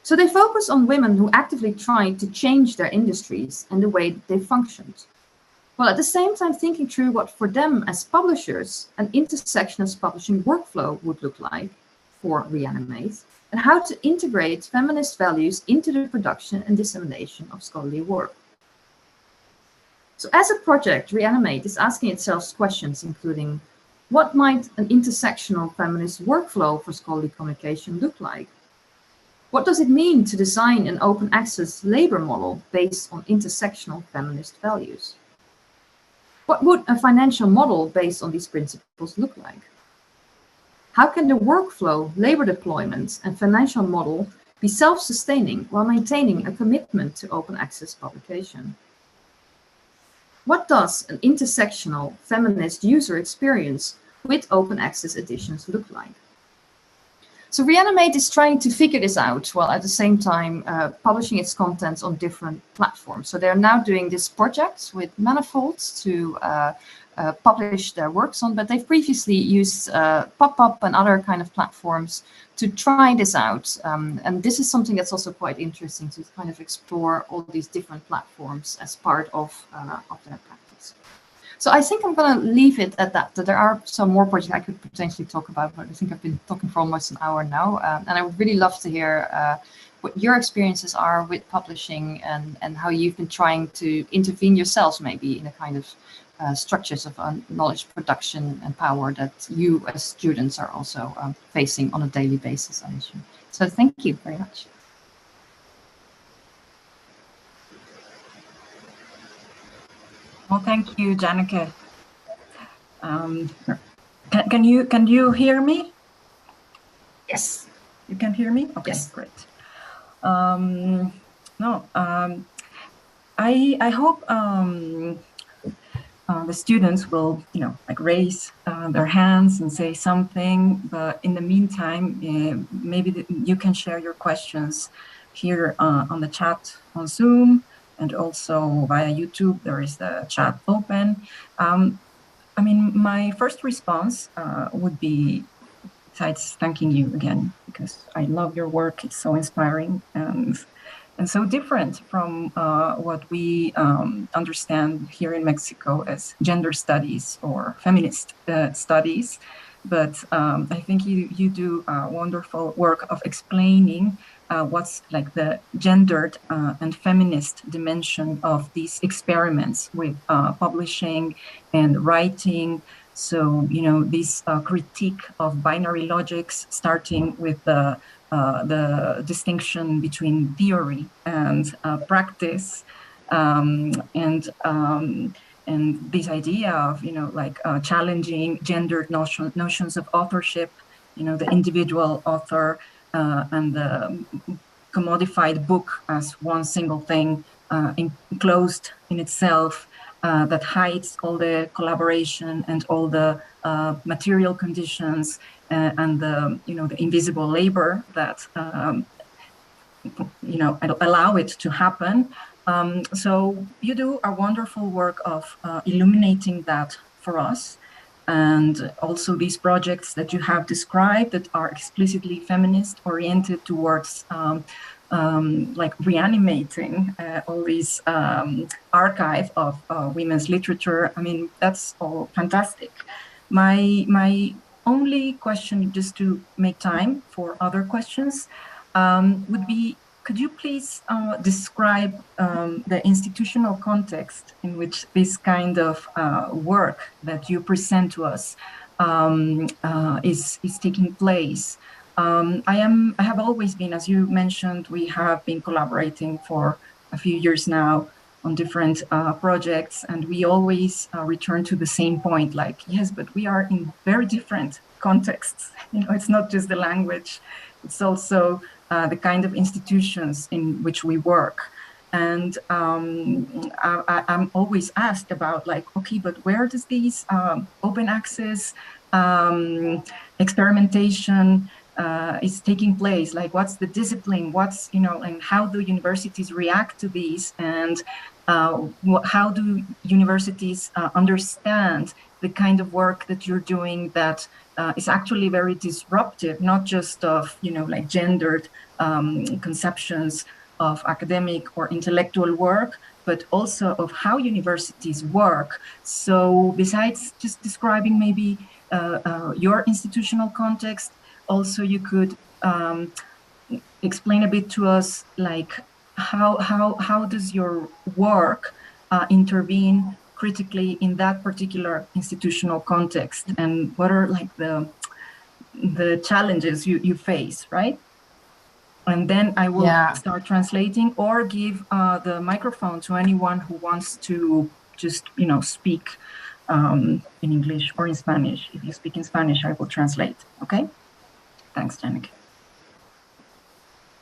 So they focus on women who actively tried to change their industries and the way they functioned, while at the same time thinking through what for them as publishers an intersectionist publishing workflow would look like for Reanimate, and how to integrate feminist values into the production and dissemination of scholarly work. So as a project, Reanimate is asking itself questions including, what might an intersectional feminist workflow for scholarly communication look like? What does it mean to design an open access labor model based on intersectional feminist values? What would a financial model based on these principles look like? How can the workflow, labor deployment, and financial model be self-sustaining while maintaining a commitment to open access publication? What does an intersectional feminist user experience with open access editions look like? So Reanimate is trying to figure this out while at the same time publishing its contents on different platforms. So they're now doing this project with Manifolds to publish their works on, but they've previously used Pop-Up and other kind of platforms to try this out. And this is something that's also quite interesting, to kind of explore all these different platforms as part of their practice. So I think I'm going to leave it at that. There are some more projects I could potentially talk about, but I think I've been talking for almost an hour now. And I would really love to hear what your experiences are with publishing and how you've been trying to intervene yourselves maybe in a kind of structures of knowledge production and power that you as students are also facing on a daily basis, I assume. So thank you very much. Well, thank you, Janneke. Can you hear me? Yes. You can hear me? Okay, yes. Great. I hope the students will, like raise their hands and say something. But in the meantime, maybe you can share your questions here on the chat on Zoom. And also via YouTube, there is the chat open. I mean, my first response would be, besides thanking you again, because I love your work, it's so inspiring and so different from what we understand here in Mexico as gender studies or feminist studies. But I think you do wonderful work of explaining what's like the gendered and feminist dimension of these experiments with publishing and writing. So, this critique of binary logics, starting with the distinction between theory and practice, and this idea of, challenging gendered notions of authorship, the individual author and the commodified book as one single thing enclosed in itself, that hides all the collaboration and all the material conditions and the invisible labor that allow it to happen. So you do a wonderful work of illuminating that for us. And also these projects that you have described that are explicitly feminist oriented towards like reanimating all these archive of women's literature. I mean, that's all fantastic. My only question, just to make time for other questions, would be, could you please describe the institutional context in which this kind of work that you present to us is taking place? I have always been, as you mentioned, we have been collaborating for a few years now on different projects, and we always return to the same point, like, yes, but we are in very different contexts. It's not just the language, it's also the kind of institutions in which we work. And I'm always asked about, like, okay, but where does these open access experimentation is taking place? Like, what's the discipline? What's, and how do universities react to these? And how do universities understand the kind of work that you're doing that is actually very disruptive, not just of, like gendered conceptions of academic or intellectual work, but also of how universities work. So besides just describing maybe your institutional context, also you could explain a bit to us, like, how does your work intervene critically in that particular institutional context, and what are like the challenges you face, right? And then I will start translating or give the microphone to anyone who wants to just, speak in English or in Spanish. If you speak in Spanish, I will translate. Okay? Thanks, Janneke.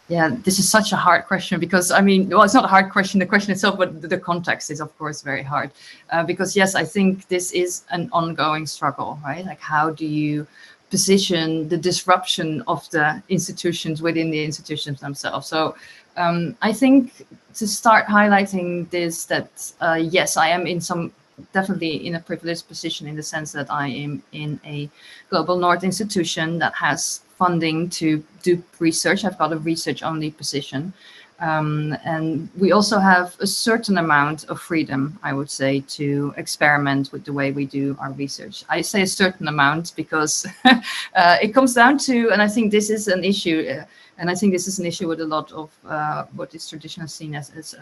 Yeah, this is such a hard question because, I mean, well, it's not a hard question, the question itself, but the context is, of course, very hard. Because, yes, I think this is an ongoing struggle, right? Like, how do you position the disruption of the institutions within the institutions themselves? So I think to start highlighting this, that, yes, I am definitely in a privileged position in the sense that I am in a Global North institution that has funding to do research. I've got a research-only position. And we also have a certain amount of freedom, I would say, to experiment with the way we do our research. I say a certain amount because it comes down to, and I think this is an issue, and I think this is an issue with a lot of what is traditionally seen as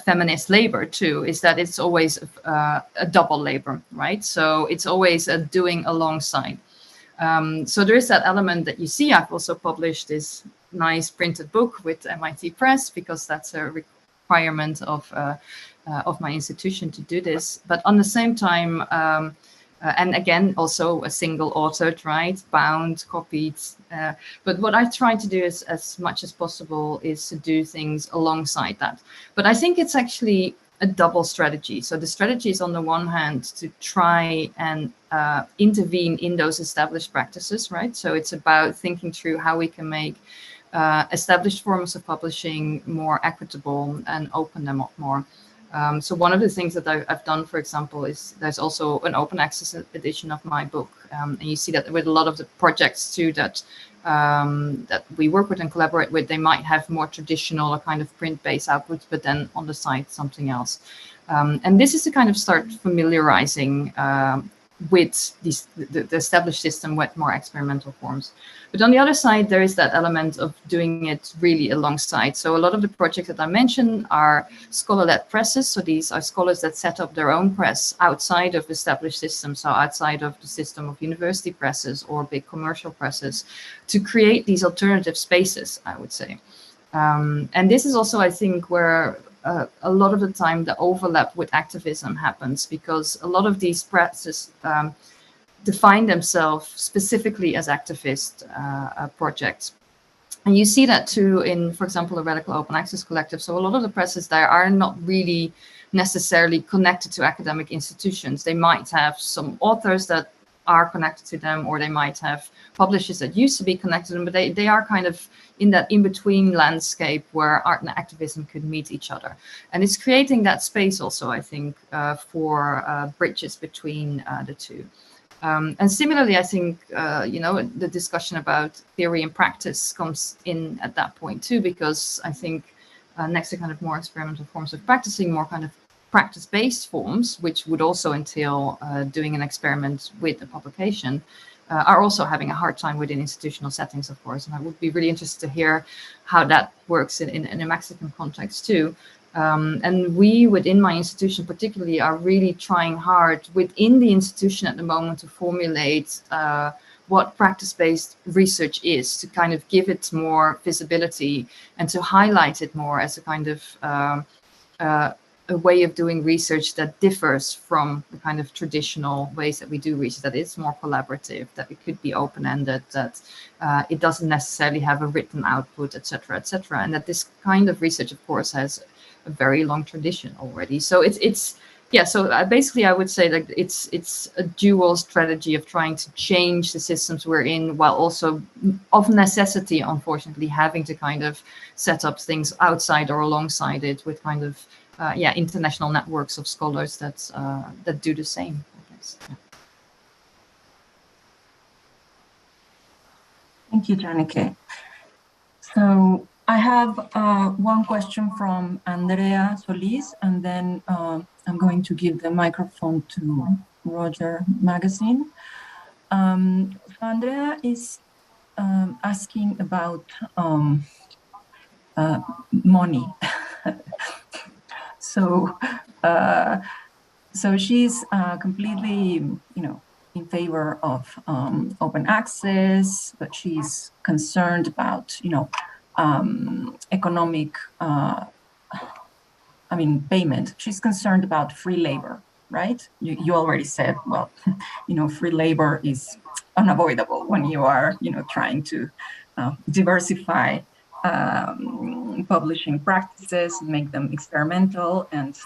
feminist labor too, is that it's always a double labor, right? So it's always a doing alongside. So there is that element that you see. I've also published this nice printed book with MIT Press because that's a requirement of my institution to do this. But on the same time, and again, also a single authored, right? Bound, copied. But what I try to do is, as much as possible, is to do things alongside that. But I think it's actually a double strategy. So the strategy is on the one hand to try and intervene in those established practices, right? So it's about thinking through how we can make established forms of publishing more equitable and open them up more. So one of the things that I've done, for example, is there's also an open access edition of my book. And you see that with a lot of the projects too that we work with and collaborate with, they might have more traditional or kind of print-based outputs, but then on the side, something else. And this is to kind of start familiarizing with the established system with more experimental forms. But on the other side, there is that element of doing it really alongside. So a lot of the projects that I mentioned are scholar-led presses. So these are scholars that set up their own press outside of established systems, so outside of the system of university presses or big commercial presses, to create these alternative spaces, I would say. And this is also, I think, where a lot of the time the overlap with activism happens, because a lot of these presses define themselves specifically as activist projects. And you see that too in, for example, a Radical Open Access Collective. So a lot of the presses there are not really necessarily connected to academic institutions. They might have some authors that are connected to them, or they might have publishers that used to be connected to them, but they are kind of in that in-between landscape where art and activism could meet each other. And it's creating that space also, I think, for bridges between the two. And similarly, I think, the discussion about theory and practice comes in at that point too, because I think next to kind of more experimental forms of practicing, more kind of practice-based forms, which would also entail doing an experiment with a publication, are also having a hard time within institutional settings, of course. And I would be really interested to hear how that works in a Mexican context too. And we, within my institution particularly, are really trying hard within the institution at the moment to formulate what practice-based research is, to kind of give it more visibility and to highlight it more as a kind of a way of doing research that differs from the kind of traditional ways that we do research, that it's more collaborative, that it could be open-ended, that it doesn't necessarily have a written output, etc., etc. And that this kind of research, of course, has a very long tradition already. So basically I would say that it's a dual strategy of trying to change the systems we're in, while also of necessity, unfortunately, having to kind of set up things outside or alongside it with kind of international networks of scholars that do the same, I guess. Yeah. Thank you, Janneke. So I have one question from Andrea Solis, and then I'm going to give the microphone to Roger Magazine. So Andrea is asking about money. So she's completely, in favor of open access, but she's concerned about, economic payment. She's concerned about free labor, right? You already said, well, free labor is unavoidable when you are, trying to diversify publishing practices, make them experimental, and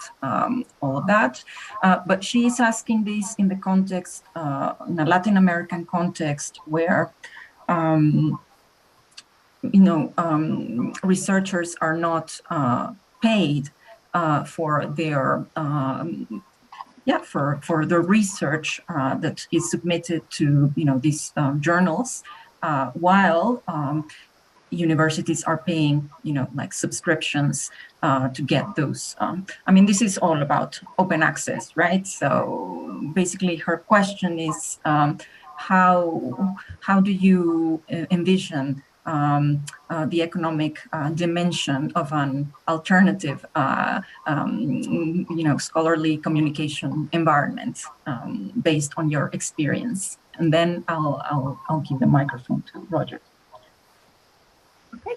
all of that. But she is asking this in the context, in a Latin American context, where researchers are not paid for their for the research that is submitted to these journals, while universities are paying like subscriptions to get those. This is all about open access, right? So basically, her question is how do you envision the economic dimension of an alternative, scholarly communication environment based on your experience? And then I'll give the microphone to Roger. Okay.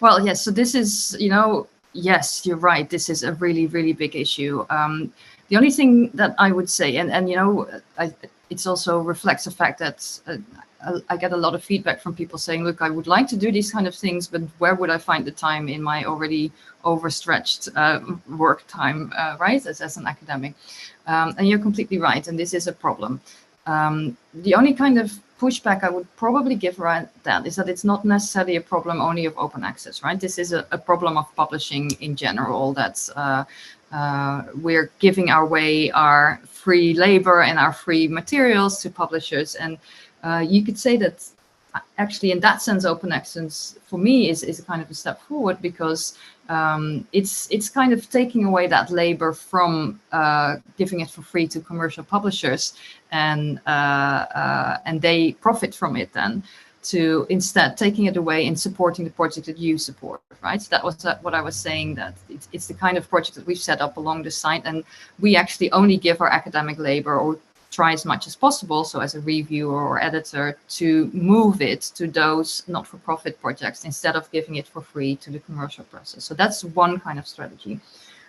Well, yes. So this is, yes, you're right. This is a really, really big issue. The only thing that I would say, and it's also reflects the fact that I get a lot of feedback from people saying, look, I would like to do these kind of things, but where would I find the time in my already overstretched work time, right, as an academic? And you're completely right. And this is a problem. The only kind of pushback I would probably give around that is that it's not necessarily a problem only of open access, right? This is a problem of publishing in general, that we're giving away our free labor and our free materials to publishers. And you could say that actually in that sense, open access for me is a kind of a step forward, because it's kind of taking away that labor from giving it for free to commercial publishers, and they profit from it then, to instead taking it away and supporting the project that you support, right? So that was what I was saying, that it's the kind of project that we've set up along the site, and we actually only give our academic labor, or try as much as possible, so as a reviewer or editor, to move it to those not-for-profit projects instead of giving it for free to the commercial process. So that's one kind of strategy.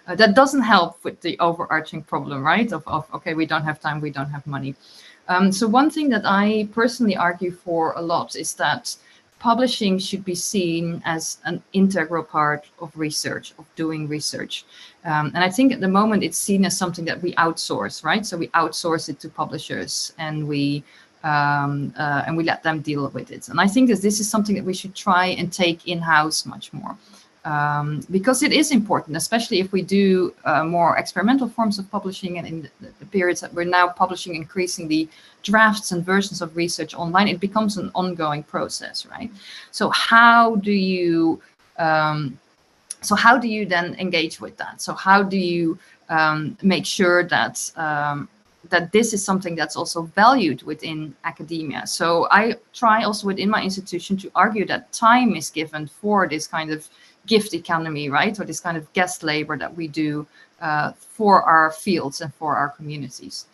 That doesn't help with the overarching problem, right? Of okay, we don't have time, we don't have money. So one thing that I personally argue for a lot is that publishing should be seen as an integral part of research, of doing research. And I think at the moment it's seen as something that we outsource, right? So we outsource it to publishers, and we let them deal with it. And I think that this is something that we should try and take in-house much more. Because it is important, especially if we do more experimental forms of publishing, and in the periods that we're now publishing increasingly drafts and versions of research online, it becomes an ongoing process, right? So how do you then engage with that? So how do you make sure that that this is something that's also valued within academia? So I try also within my institution to argue that time is given for this kind of gift economy, right? Or this kind of guest labor that we do for our fields and for our communities.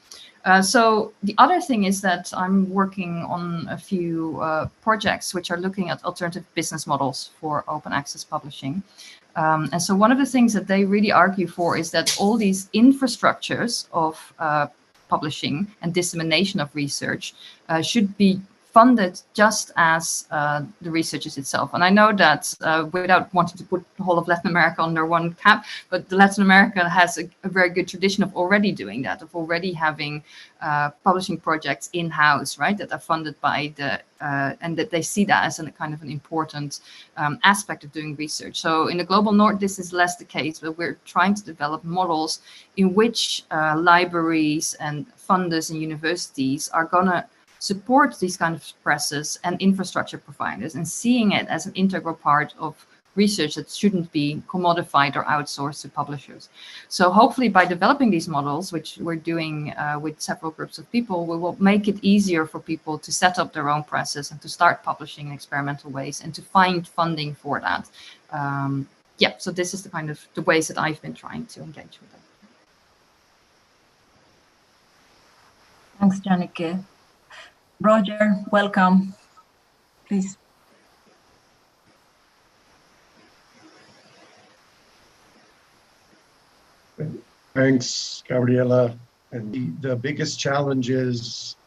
So the other thing is that I'm working on a few projects which are looking at alternative business models for open access publishing. And so one of the things that they really argue for is that all these infrastructures of publishing and dissemination of research should be funded just as the research itself. And I know that without wanting to put the whole of Latin America under one cap, but Latin America has a very good tradition of already doing that, of already having publishing projects in-house, right, that are funded by the, and that they see that as a kind of an important aspect of doing research. So in the Global North, this is less the case, but we're trying to develop models in which libraries and funders and universities are gonna support these kind of presses and infrastructure providers, and seeing it as an integral part of research that shouldn't be commodified or outsourced to publishers. So hopefully by developing these models, which we're doing with several groups of people, we will make it easier for people to set up their own presses and to start publishing in experimental ways and to find funding for that. Yeah, so this is the kind of the ways that I've been trying to engage with them. Thanks, Janneke. Roger, welcome, please. Thanks, Gabriela. And the biggest challenge is,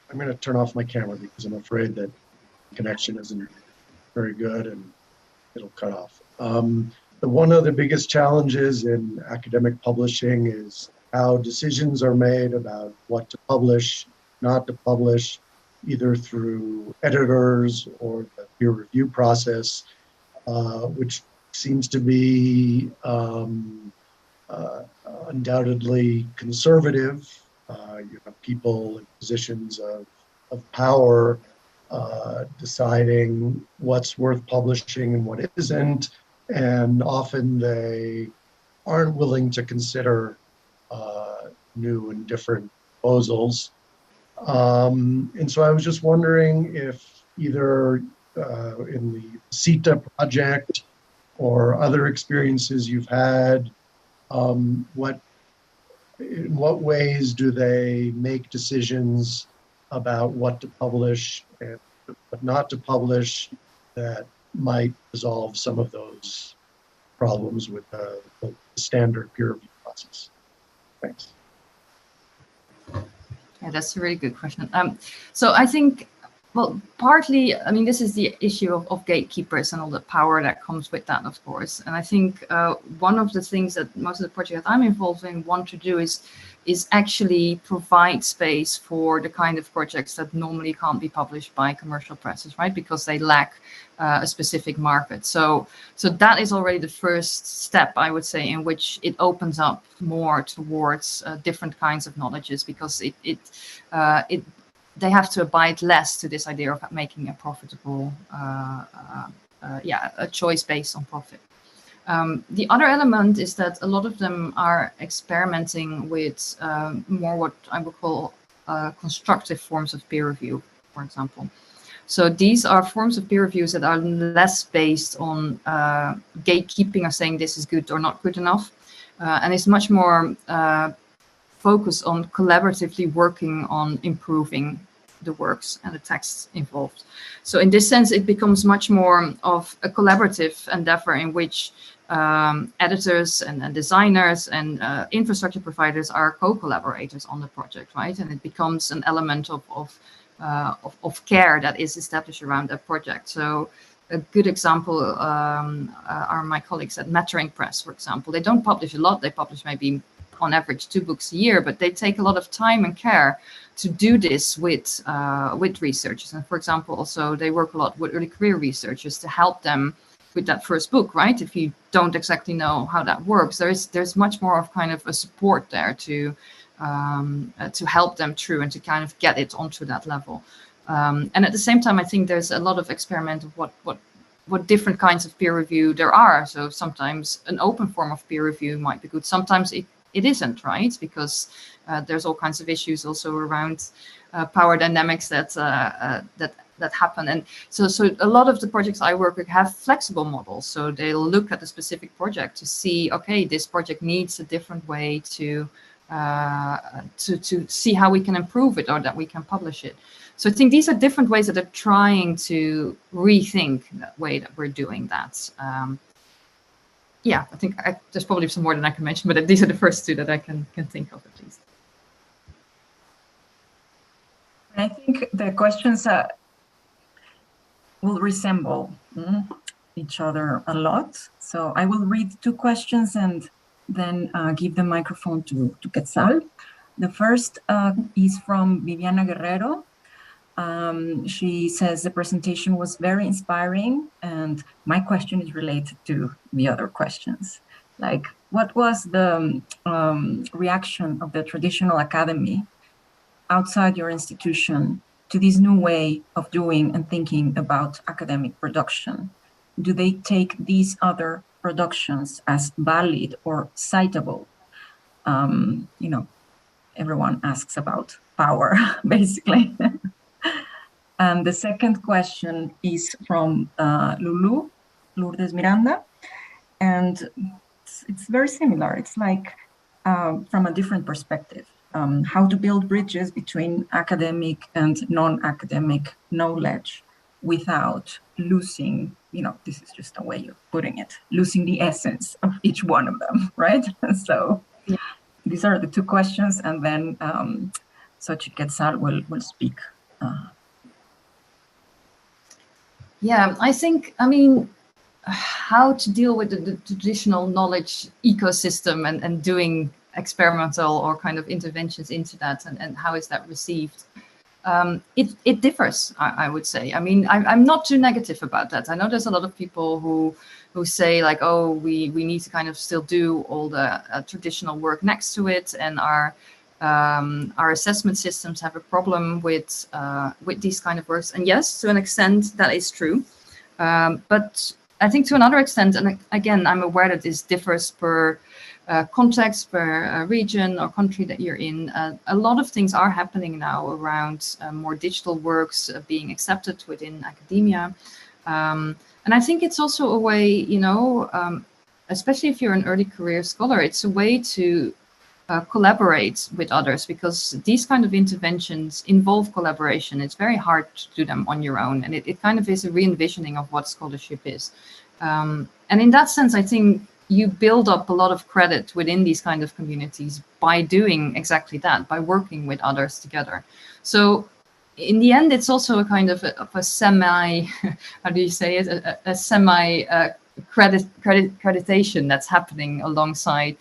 I'm going to turn off my camera because I'm afraid that the connection isn't very good and it'll cut off. One of the biggest challenges in academic publishing is how decisions are made about what to publish, not to publish, either through editors or the peer review process, which seems to be undoubtedly conservative. You have people in positions of power deciding what's worth publishing and what isn't, and often they aren't willing to consider new and different proposals. And so I was just wondering if either in the CETA project or other experiences you've had, in what ways do they make decisions about what to publish and what not to publish that might resolve some of those problems with the standard peer review process? Thanks. Yeah, that's a really good question. So I think, well, partly, I mean, this is the issue of gatekeepers and all the power that comes with that, of course. And I think one of the things that most of the projects that I'm involved in want to do is actually provide space for the kind of projects that normally can't be published by commercial presses, right? Because they lack a specific market. So that is already the first step, I would say, in which it opens up more towards different kinds of knowledges, because they have to abide less to this idea of making a profitable, a choice based on profit. The other element is that a lot of them are experimenting with more what I would call constructive forms of peer review, for example. So these are forms of peer reviews that are less based on gatekeeping or saying this is good or not good enough. And it's much more focused on collaboratively working on improving the works and the texts involved. So in this sense, it becomes much more of a collaborative endeavor in which editors and designers and infrastructure providers are co-collaborators on the project, right? And it becomes an element of care that is established around that project. So a good example are my colleagues at Mattering Press, for example. They don't publish a lot. They publish maybe on average 2 books a year, but they take a lot of time and care to do this with researchers. And for example, also they work a lot with early career researchers to help them with that first book, right? If you don't exactly know how that works, there's much more of kind of a support there to help them through and to kind of get it onto that level. And at the same time, I think there's a lot of experiment of what different kinds of peer review there are. So sometimes an open form of peer review might be good. Sometimes it isn't, right? Because there's all kinds of issues also around power dynamics that happen. And so a lot of the projects I work with have flexible models. So they'll look at the specific project to see, okay, this project needs a different way to see how we can improve it or that we can publish it. So I think these are different ways that are trying to rethink that way that we're doing that. Yeah, I think there's probably some more than I can mention, but these are the first 2 that I can think of at least. I think the questions will resemble each other a lot. So I will read 2 questions and then give the microphone to Quetzal. The first is from Viviana Guerrero. She says the presentation was very inspiring, and my question is related to the other questions. Like, what was the reaction of the traditional academy outside your institution to this new way of doing and thinking about academic production? Do they take these other productions as valid or citable? Everyone asks about power, basically. And the second question is from Lourdes Miranda, and it's very similar. It's like from a different perspective, how to build bridges between academic and non-academic knowledge without losing, this is just a way of putting it, losing the essence of each one of them, right? So these are the two questions, and then Xochitl Quetzal will speak. Yeah, I mean, how to deal with the traditional knowledge ecosystem and doing experimental or kind of interventions into that, and how is that received? It differs, I would say. I mean, I'm not too negative about that. I know there's a lot of people who say like, oh, we need to kind of still do all the traditional work next to it, and our assessment systems have a problem with these kind of works. And yes, to an extent, that is true. But I think to another extent, and again, I'm aware that this differs per context, per region or country that you're in. A lot of things are happening now around more digital works being accepted within academia. And I think it's also a way, especially if you're an early career scholar, it's a way to collaborate with others, because these kind of interventions involve collaboration. It's very hard to do them on your own, and it kind of is a re-envisioning of what scholarship is. And in that sense, I think you build up a lot of credit within these kind of communities by doing exactly that, by working with others together. So in the end, it's also a kind of a semi, how do you say it, a semi creditation that's happening alongside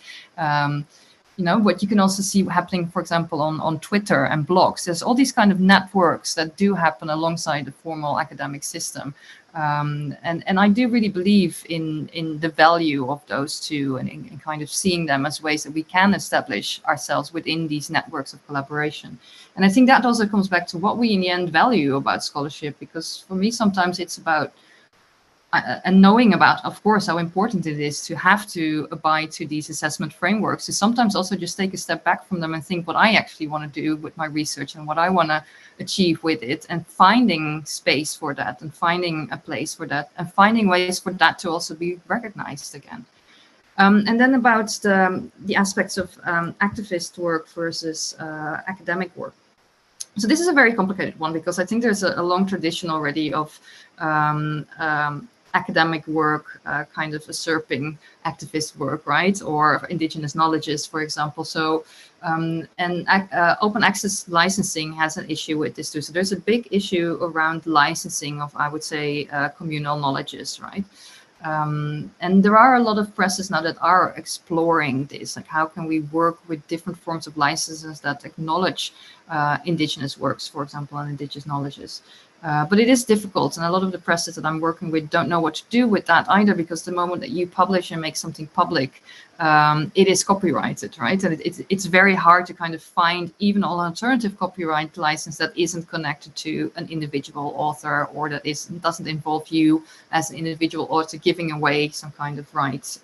what you can also see happening, for example, on Twitter and blogs. There's all these kind of networks that do happen alongside the formal academic system. And I do really believe in the value of those two, and in kind of seeing them as ways that we can establish ourselves within these networks of collaboration. And I think that also comes back to what we in the end value about scholarship, because for me, sometimes it's about and knowing about, of course, how important it is to have to abide to these assessment frameworks, to sometimes also just take a step back from them and think what I actually want to do with my research and what I want to achieve with it, and finding space for that, and finding a place for that, and finding ways for that to also be recognized again. And then about the aspects of activist work versus academic work. So this is a very complicated one, because I think there's a long tradition already of academic work kind of usurping activist work, right? Or indigenous knowledges, for example. So open access licensing has an issue with this too. So there's a big issue around licensing of, I would say, communal knowledges, right? And there are a lot of presses now that are exploring this, like how can we work with different forms of licenses that acknowledge indigenous works, for example, and indigenous knowledges. But it is difficult, and a lot of the presses that I'm working with don't know what to do with that either, because the moment that you publish and make something public, it is copyrighted, right? And it's very hard to kind of find even an alternative copyright license that isn't connected to an individual author, or that doesn't involve you as an individual author giving away some kind of rights.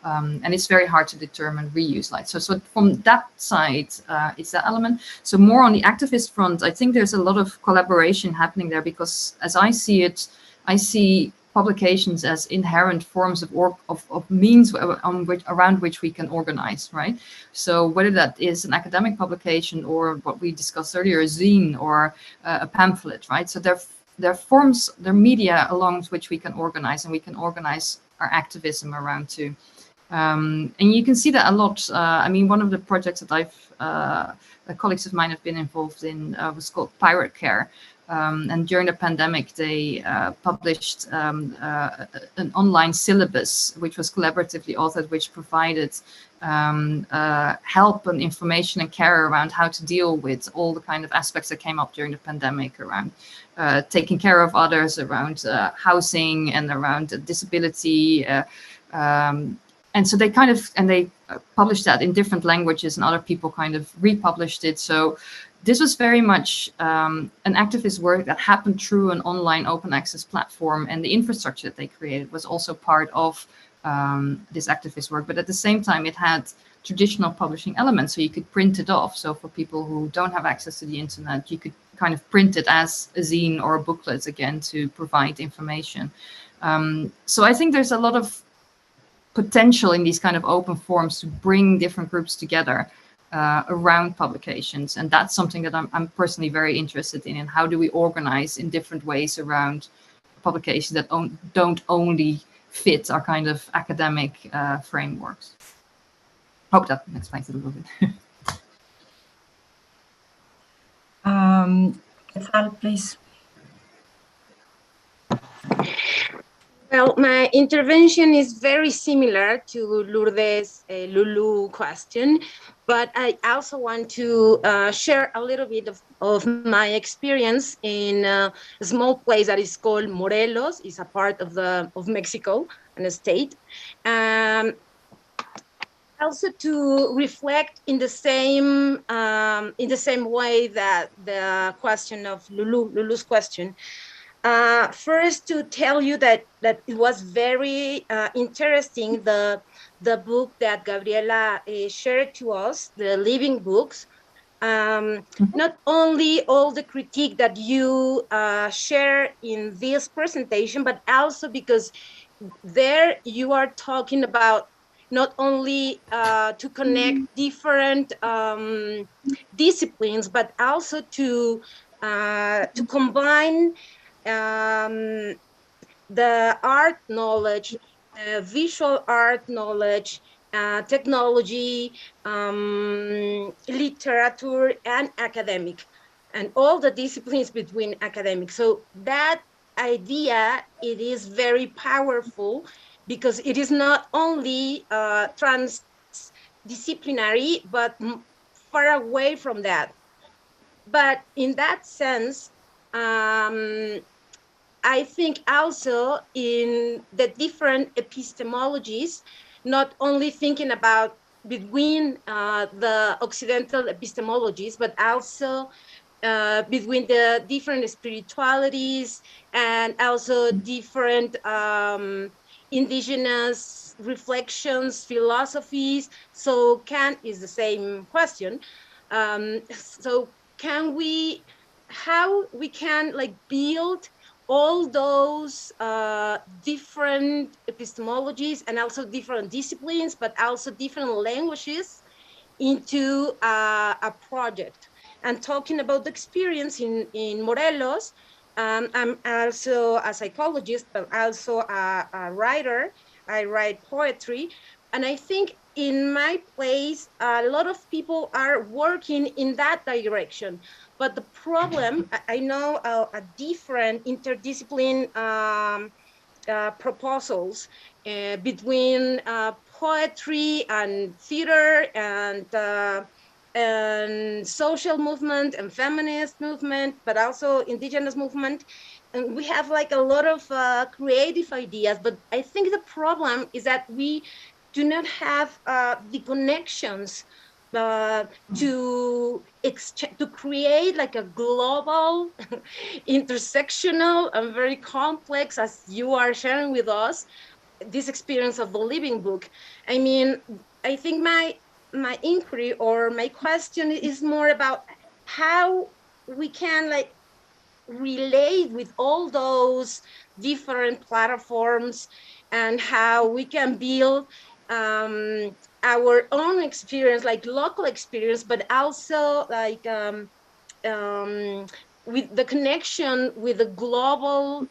And it's very hard to determine reuse rights. So from that side, it's that element. So more on the activist front, I think there's a lot of collaboration happening there, because as I see it, I see publications as inherent forms of means around which we can organize, right? So whether that is an academic publication or what we discussed earlier, a zine or a pamphlet, right? So they're forms, they're media along which we can organize, and we can organize our activism around too. And you can see that a lot. I mean, one of the projects that colleagues of mine have been involved in was called Pirate Care. And during the pandemic, they published an online syllabus, which was collaboratively authored, which provided help and information and care around how to deal with all the kind of aspects that came up during the pandemic, around taking care of others, around housing, and around disability. And so they published that in different languages, and other people kind of republished it. So this was very much an activist work that happened through an online open access platform, and the infrastructure that they created was also part of this activist work. But at the same time, it had traditional publishing elements, so you could print it off. So for people who don't have access to the internet, you could kind of print it as a zine or a booklet again to provide information. So I think there's a lot of potential in these kind of open forums to bring different groups together. around publications. And that's something that I'm personally very interested in. And how do we organize in different ways around publications that don't only fit our kind of academic frameworks? Hope that explains it a little bit. Sal, please. Well, my intervention is very similar to Lourdes' Lulu question, but I also want to share a little bit of my experience in a small place that is called Morelos. It's a part of Mexico, a state. Also to reflect in the same way that the question of Lulu's question. First, to tell you that it was very interesting, the book that Gabriela shared to us, the Living Books. Not only all the critique that you share in this presentation, but also because there you are talking about not only to connect different disciplines, but also to combine the art knowledge, visual art knowledge, technology, literature, and academic, and all the disciplines between academic. So that idea, it is very powerful because it is not only transdisciplinary, but far away from that. But in that sense, I think also in the different epistemologies, not only thinking about between the Occidental epistemologies, but also between the different spiritualities and also different indigenous reflections, philosophies. So Kant is the same question. So how we can like build all those different epistemologies and also different disciplines, but also different languages into a project. And talking about the experience in Morelos, I'm also a psychologist, but also a writer. I write poetry. And I think in my place, a lot of people are working in that direction. But the problem, I know a different interdiscipline proposals between poetry and theater and social movement and feminist movement, but also indigenous movement. And we have like a lot of creative ideas, but I think the problem is that we do not have the connections to create like a global, intersectional, and very complex, as you are sharing with us, this experience of the living book. I mean, I think my inquiry or my question is more about how we can like relate with all those different platforms and how we can build our own experience, like local experience, but also like with the connection with the global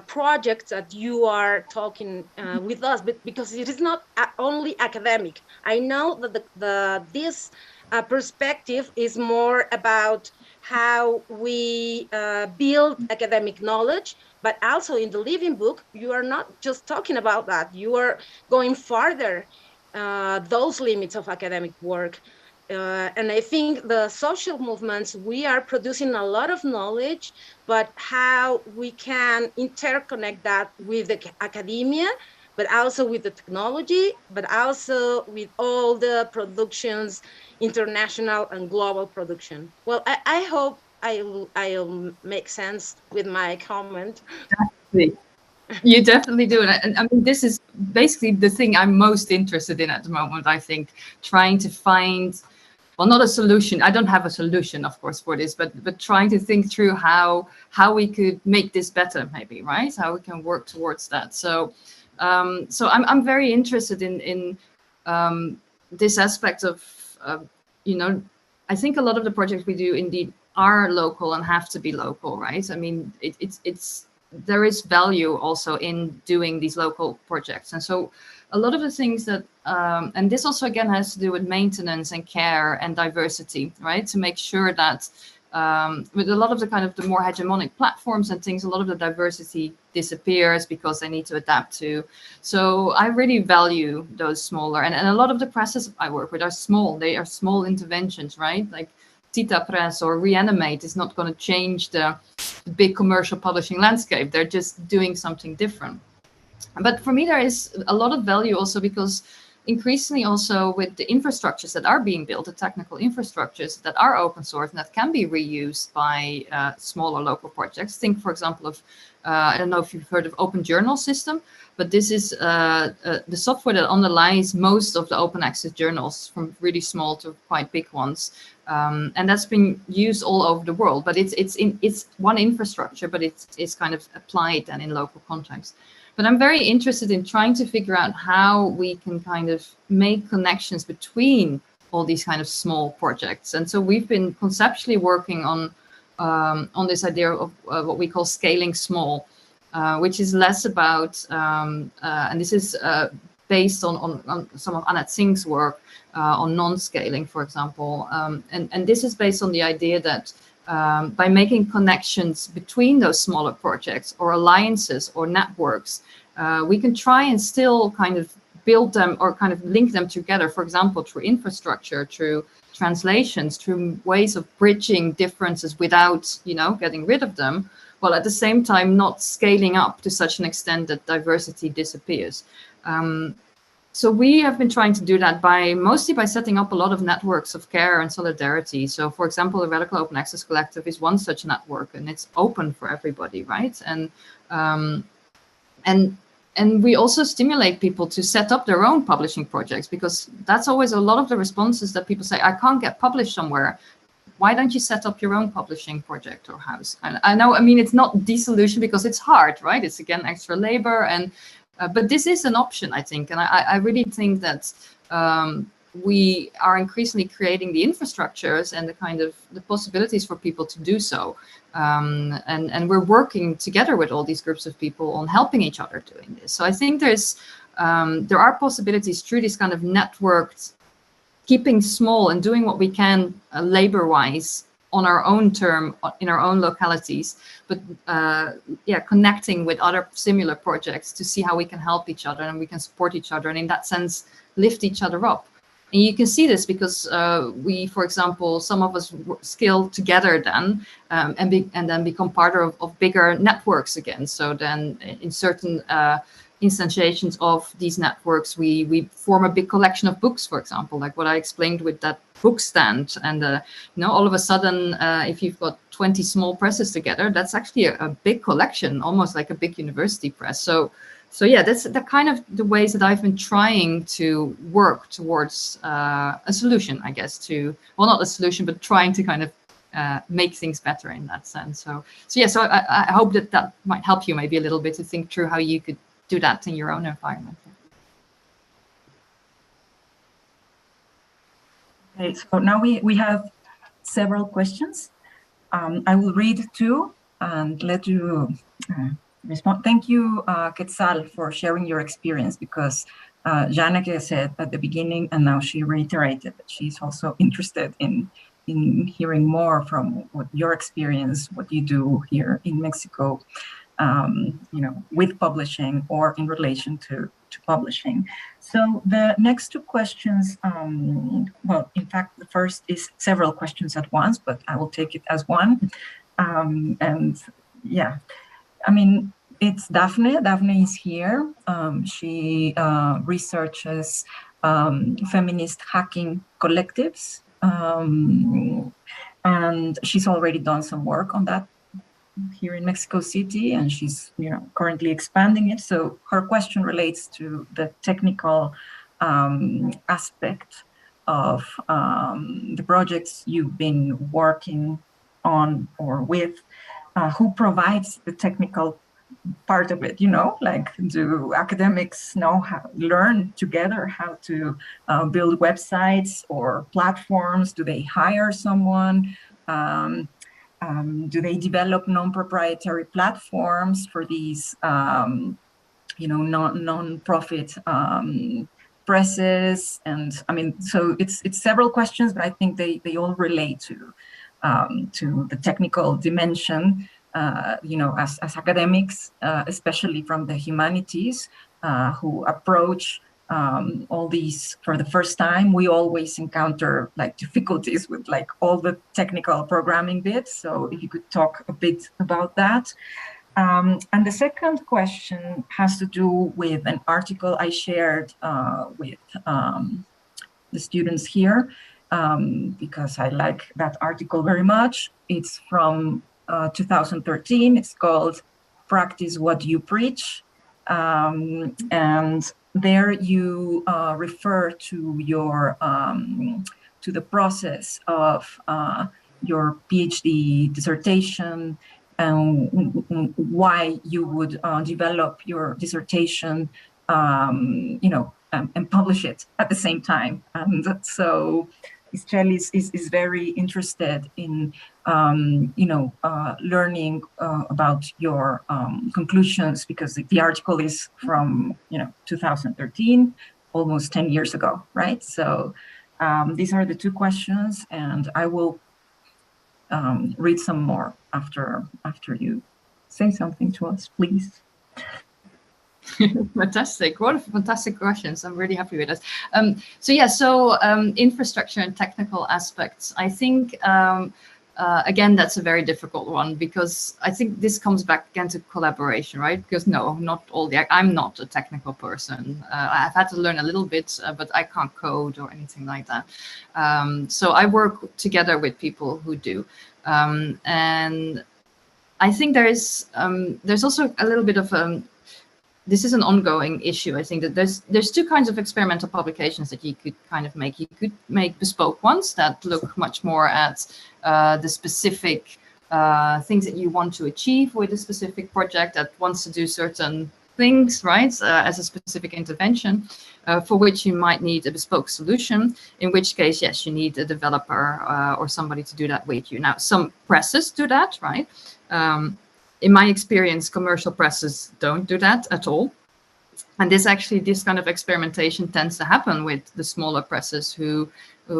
projects that you are talking with us, but because it is not only academic. I know that this perspective is more about how we build academic knowledge, but also in the living book, you are not just talking about that. You are going farther those limits of academic work. And I think the social movements, we are producing a lot of knowledge, but how we can interconnect that with the academia, but also with the technology, but also with all the productions, international and global production. Well, I hope I'll make sense with my comment. Definitely. You definitely do. And I mean, this is basically the thing I'm most interested in at the moment, I think, trying to find, well, not a solution. I don't have a solution, of course, for this, but trying to think through how we could make this better, maybe, right? How we can work towards that. So I'm very interested in this aspect of you know, I think a lot of the projects we do indeed are local and have to be local, right? I mean, there is value also in doing these local projects. And so a lot of the things that, and this also again has to do with maintenance and care and diversity, right? To make sure that with a lot of the kind of the more hegemonic platforms and things, a lot of the diversity disappears because they need to adapt to. So I really value those smaller, and a lot of the presses I work with are small. They are small interventions, right? Like Tita Press or Reanimate is not going to change the big commercial publishing landscape. They're just doing something different. But for me, there is a lot of value also because increasingly also with the infrastructures that are being built, the technical infrastructures that are open source and that can be reused by smaller local projects. Think, for example, of, I don't know if you've heard of Open Journal System, but this is the software that underlies most of the open access journals, from really small to quite big ones. And that's been used all over the world, but it's one infrastructure, but it's kind of applied then in local context. But I'm very interested in trying to figure out how we can kind of make connections between all these kind of small projects. And so we've been conceptually working on this idea of what we call scaling small, which is less about, and this is based on some of Anat Singh's work on non-scaling, for example. And this is based on the idea that by making connections between those smaller projects or alliances or networks, we can try and still kind of build them or kind of link them together, for example, through infrastructure, through translations, through ways of bridging differences without, you know, getting rid of them, while at the same time not scaling up to such an extent that diversity disappears. So we have been trying to do that mostly by setting up a lot of networks of care and solidarity. So, for example, the Radical Open Access Collective is one such network, and it's open for everybody, right? And we also stimulate people to set up their own publishing projects, because that's always a lot of the responses that people say, I can't get published somewhere. Why don't you set up your own publishing project or house? And I know, I mean, it's not the solution because it's hard, right? It's again extra labor, and but this is an option, I think. And I really think that we are increasingly creating the infrastructures and the kind of the possibilities for people to do so. And we're working together with all these groups of people on helping each other doing this. So I think there are possibilities through this kind of networked, keeping small and doing what we can labor-wise on our own term, in our own localities, but connecting with other similar projects to see how we can help each other and we can support each other, and in that sense, lift each other up. And you can see this because we, for example, some of us scale together then and then become part of bigger networks again. So then in certain instantiations of these networks, we form a big collection of books, for example, like what I explained with that book stand. And all of a sudden, if you've got 20 small presses together, that's actually a big collection, almost like a big university press. So yeah, that's the kind of the ways that I've been trying to work towards a solution, I guess, well, not a solution, but trying to kind of make things better in that sense. So I hope that might help you maybe a little bit to think through how you could do that in your own environment. Okay, so now we have several questions. I will read two and let you respond. Thank you, Quetzal, for sharing your experience, because Janneke said at the beginning, and now she reiterated that she's also interested in hearing more from what your experience, what you do here in Mexico, with publishing or in relation to publishing. So the next two questions, well, in fact, the first is several questions at once, but I will take it as one. And yeah, I mean, it's Daphne. Daphne is here. She researches feminist hacking collectives, and she's already done some work on that here in Mexico City, and she's currently expanding it. So her question relates to the technical aspect of the projects you've been working on or with. Who provides the technical part of it, like, do academics learn together how to build websites or platforms? Do they hire someone? Do they develop non-proprietary platforms for these, non-profit presses? And I mean, so it's several questions, but I think they all relate to the technical dimension. As academics, especially from the humanities, who approach all these for the first time, we always encounter like difficulties with like all the technical programming bits. So if you could talk a bit about that. And the second question has to do with an article I shared with the students here, because I like that article very much. It's from 2013. It's called "Practice What You Preach." And there you refer to your to the process of your PhD dissertation, and why you would develop your dissertation, and publish it at the same time. And so Ischel is very interested in, learning about your conclusions, because the article is from, 2013, almost 10 years ago, right? So these are the two questions, and I will read some more after you say something to us, please. Fantastic. What a fantastic questions. I'm really happy with it. So infrastructure and technical aspects. I think, again, that's a very difficult one, because I think this comes back again to collaboration, right? Because I'm not a technical person. I've had to learn a little bit, but I can't code or anything like that. So I work together with people who do. And I think there's also a little bit of this is an ongoing issue. I think that there's two kinds of experimental publications that you could kind of make. You could make bespoke ones that look much more at the specific things that you want to achieve with a specific project that wants to do certain things, right, as a specific intervention, for which you might need a bespoke solution, in which case, yes, you need a developer or somebody to do that with you. Now, some presses do that, right? In my experience, commercial presses don't do that at all. And this kind of experimentation tends to happen with the smaller presses who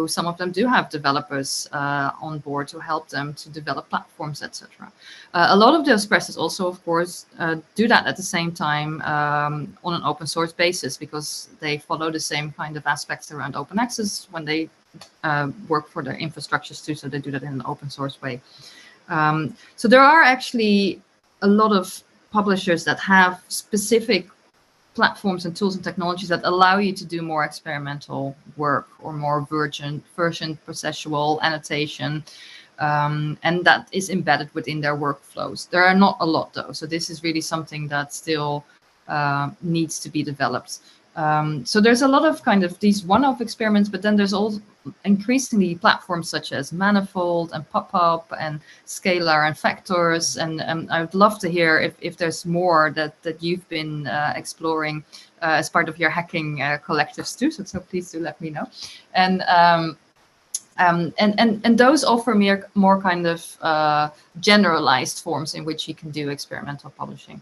some of them do have developers on board to help them to develop platforms, etc. A lot of those presses also, of course, do that at the same time on an open source basis, because they follow the same kind of aspects around open access when they work for their infrastructures too. So they do that in an open source way. So there are actually a lot of publishers that have specific platforms and tools and technologies that allow you to do more experimental work or more version processual annotation, and that is embedded within their workflows. There are not a lot though, so this is really something that still needs to be developed. So there's a lot of kind of these one-off experiments, but then there's also increasingly platforms such as Manifold and Pop-Up and Scalar and Factors. And I would love to hear if there's more that you've been exploring as part of your hacking collectives too. So please do let me know. And those offer more kind of generalized forms in which you can do experimental publishing.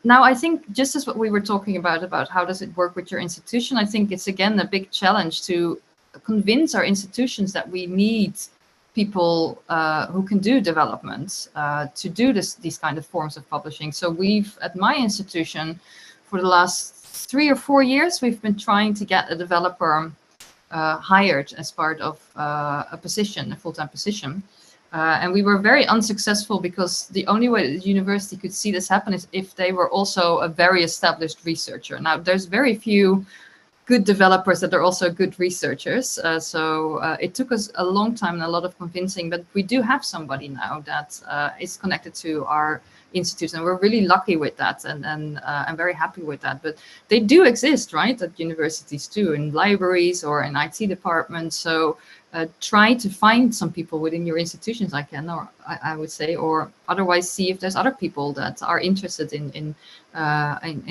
Now, I think just as what we were talking about how does it work with your institution, I think it's, again, a big challenge to convince our institutions that we need people who can do development to do these kind of forms of publishing. So we've, at my institution, for the last 3 or 4 years, we've been trying to get a developer hired as part of a full-time position. And we were very unsuccessful, because the only way the university could see this happen is if they were also a very established researcher. Now, there's very few good developers that are also good researchers. So it took us a long time and a lot of convincing, but we do have somebody now that is connected to our institute, and we're really lucky with that, and I'm very happy with that. But they do exist, right, at universities too, in libraries or in IT departments. So try to find some people within your institutions, I would say, or otherwise see if there's other people that are interested in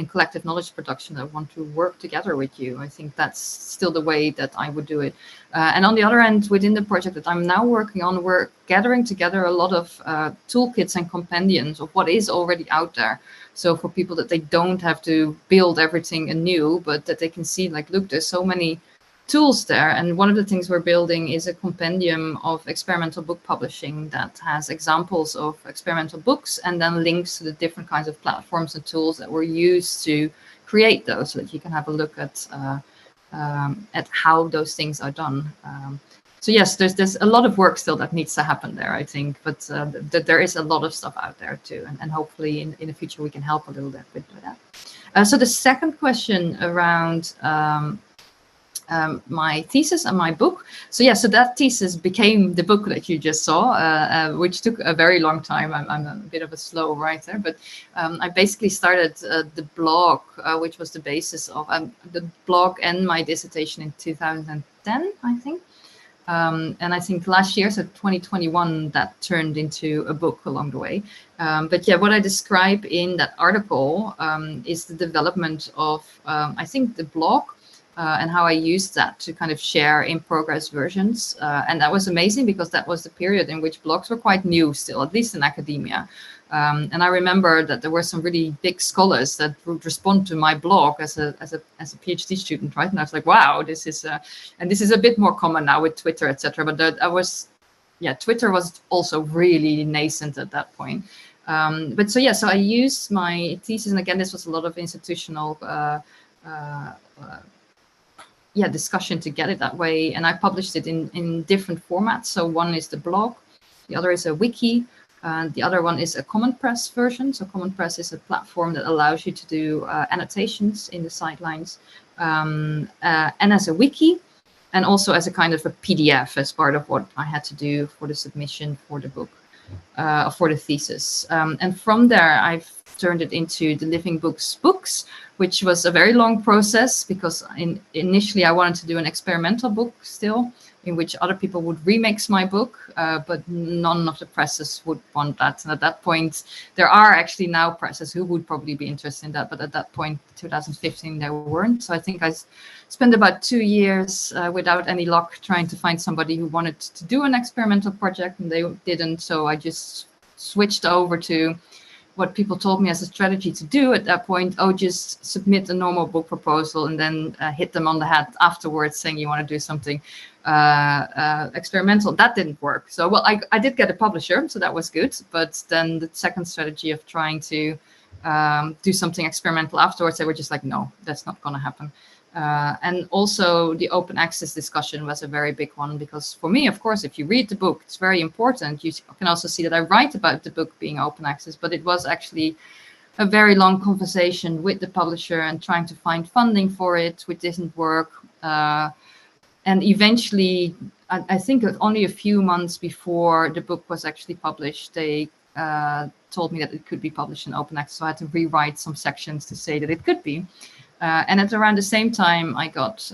collective knowledge production that want to work together with you. I think that's still the way that I would do it. And on the other end, within the project that I'm now working on, we're gathering together a lot of toolkits and compendiums of what is already out there. So for people that they don't have to build everything anew, but that they can see, like, look, there's so many tools there. And one of the things we're building is a compendium of experimental book publishing that has examples of experimental books and then links to the different kinds of platforms and tools that were used to create those, so that you can have a look at how those things are done. So yes, there's a lot of work still that needs to happen there, I think, but there is a lot of stuff out there too, and hopefully in the future we can help a little bit with that. So the second question around my thesis and my book. So yeah, so that thesis became the book that you just saw, which took a very long time. I'm a bit of a slow writer, but I basically started the blog, which was the basis of the blog and my dissertation in 2010, I think. And I think last year, so 2021, that turned into a book along the way. But yeah, what I describe in that article is the development of, I think, the blog, and how I used that to kind of share in progress versions. And that was amazing because that was the period in which blogs were quite new still, at least in academia. And I remember that there were some really big scholars that would respond to my blog as a PhD student, right? And I was like, wow, this is and this is a bit more common now with Twitter, etc. But Twitter was also really nascent at that point. But so yeah, so I used my thesis, and again, this was a lot of institutional discussion to get it that way, and I published it in different formats. So one is the blog, the other is a wiki, and the other one is a Common Press version. So Common Press is a platform that allows you to do annotations in the sidelines, and as a wiki, and also as a kind of a PDF as part of what I had to do for the submission for the book, for the thesis. And from there, I've turned it into the Living Books, which was a very long process because initially I wanted to do an experimental book still, in which other people would remix my book, but none of the presses would want that. And at that point, there are actually now presses who would probably be interested in that, but at that point, 2015, there weren't. So I think I spent about 2 years without any luck trying to find somebody who wanted to do an experimental project, and they didn't. So I just switched over to what people told me as a strategy to do at that point. Oh, just submit a normal book proposal and then hit them on the head afterwards saying you want to do something experimental. That didn't work. So, well, I did get a publisher, so that was good. But then the second strategy of trying to do something experimental afterwards, they were just like, no, that's not going to happen. And also the open access discussion was a very big one, because for me, of course, if you read the book, it's very important. You can also see that I write about the book being open access, but it was actually a very long conversation with the publisher and trying to find funding for it, which didn't work. And eventually, I think only a few months before the book was actually published, they told me that it could be published in open access. So I had to rewrite some sections to say that it could be. And at around the same time, I got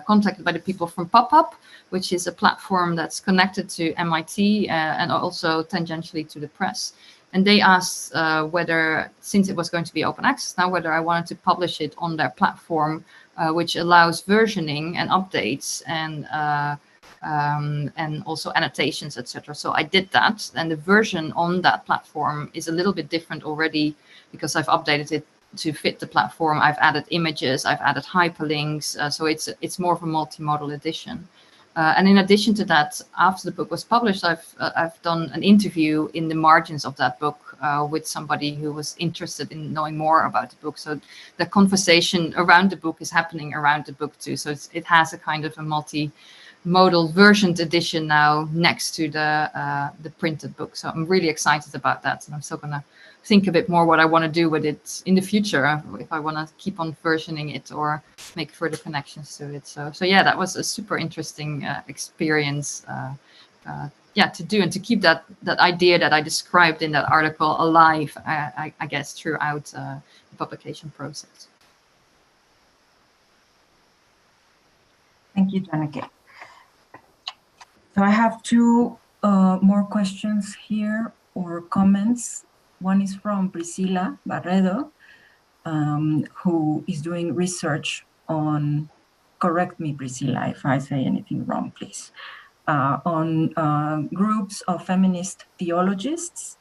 contacted by the people from PopUp, which is a platform that's connected to MIT and also tangentially to the press. And they asked whether, since it was going to be open access now, whether I wanted to publish it on their platform, which allows versioning and updates and also annotations, etc. So I did that. And the version on that platform is a little bit different already because I've updated it to fit the platform. I've added images, I've added hyperlinks, so it's more of a multimodal edition. And in addition to that, after the book was published, I've done an interview in the margins of that book with somebody who was interested in knowing more about the book. So the conversation around the book is happening around the book too. So it has a kind of a multimodal versioned edition now next to the printed book. So I'm really excited about that, and I'm still gonna think a bit more what I want to do with it in the future, if I want to keep on versioning it or make further connections to it. So yeah, that was a super interesting experience, to do and to keep that idea that I described in that article alive, I guess, throughout the publication process. Thank you, Janneke. So I have two more questions here or comments. One is from Priscila Barredo, who is doing research on, correct me, Priscila, if I say anything wrong, please, on groups of feminist theologists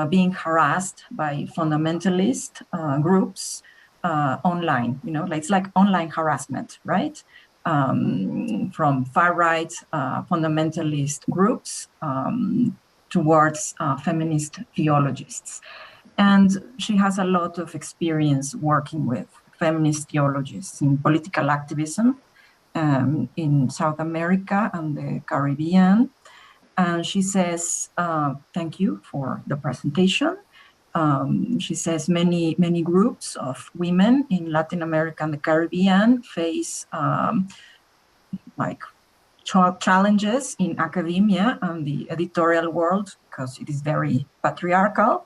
being harassed by fundamentalist groups online. You know, like, it's like online harassment, right? From far-right fundamentalist groups towards feminist theologists. And she has a lot of experience working with feminist theologists in political activism in South America and the Caribbean. And she says, thank you for the presentation. She says many groups of women in Latin America and the Caribbean face like challenges in academia and the editorial world because it is very patriarchal.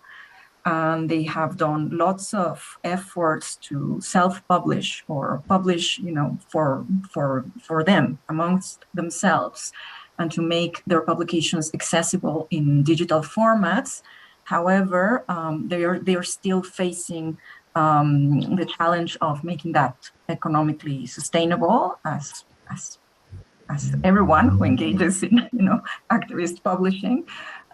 And they have done lots of efforts to self-publish or publish, you know, for them amongst themselves, and to make their publications accessible in digital formats. However, they are still facing the challenge of making that economically sustainable, as everyone who engages in, you know, activist publishing.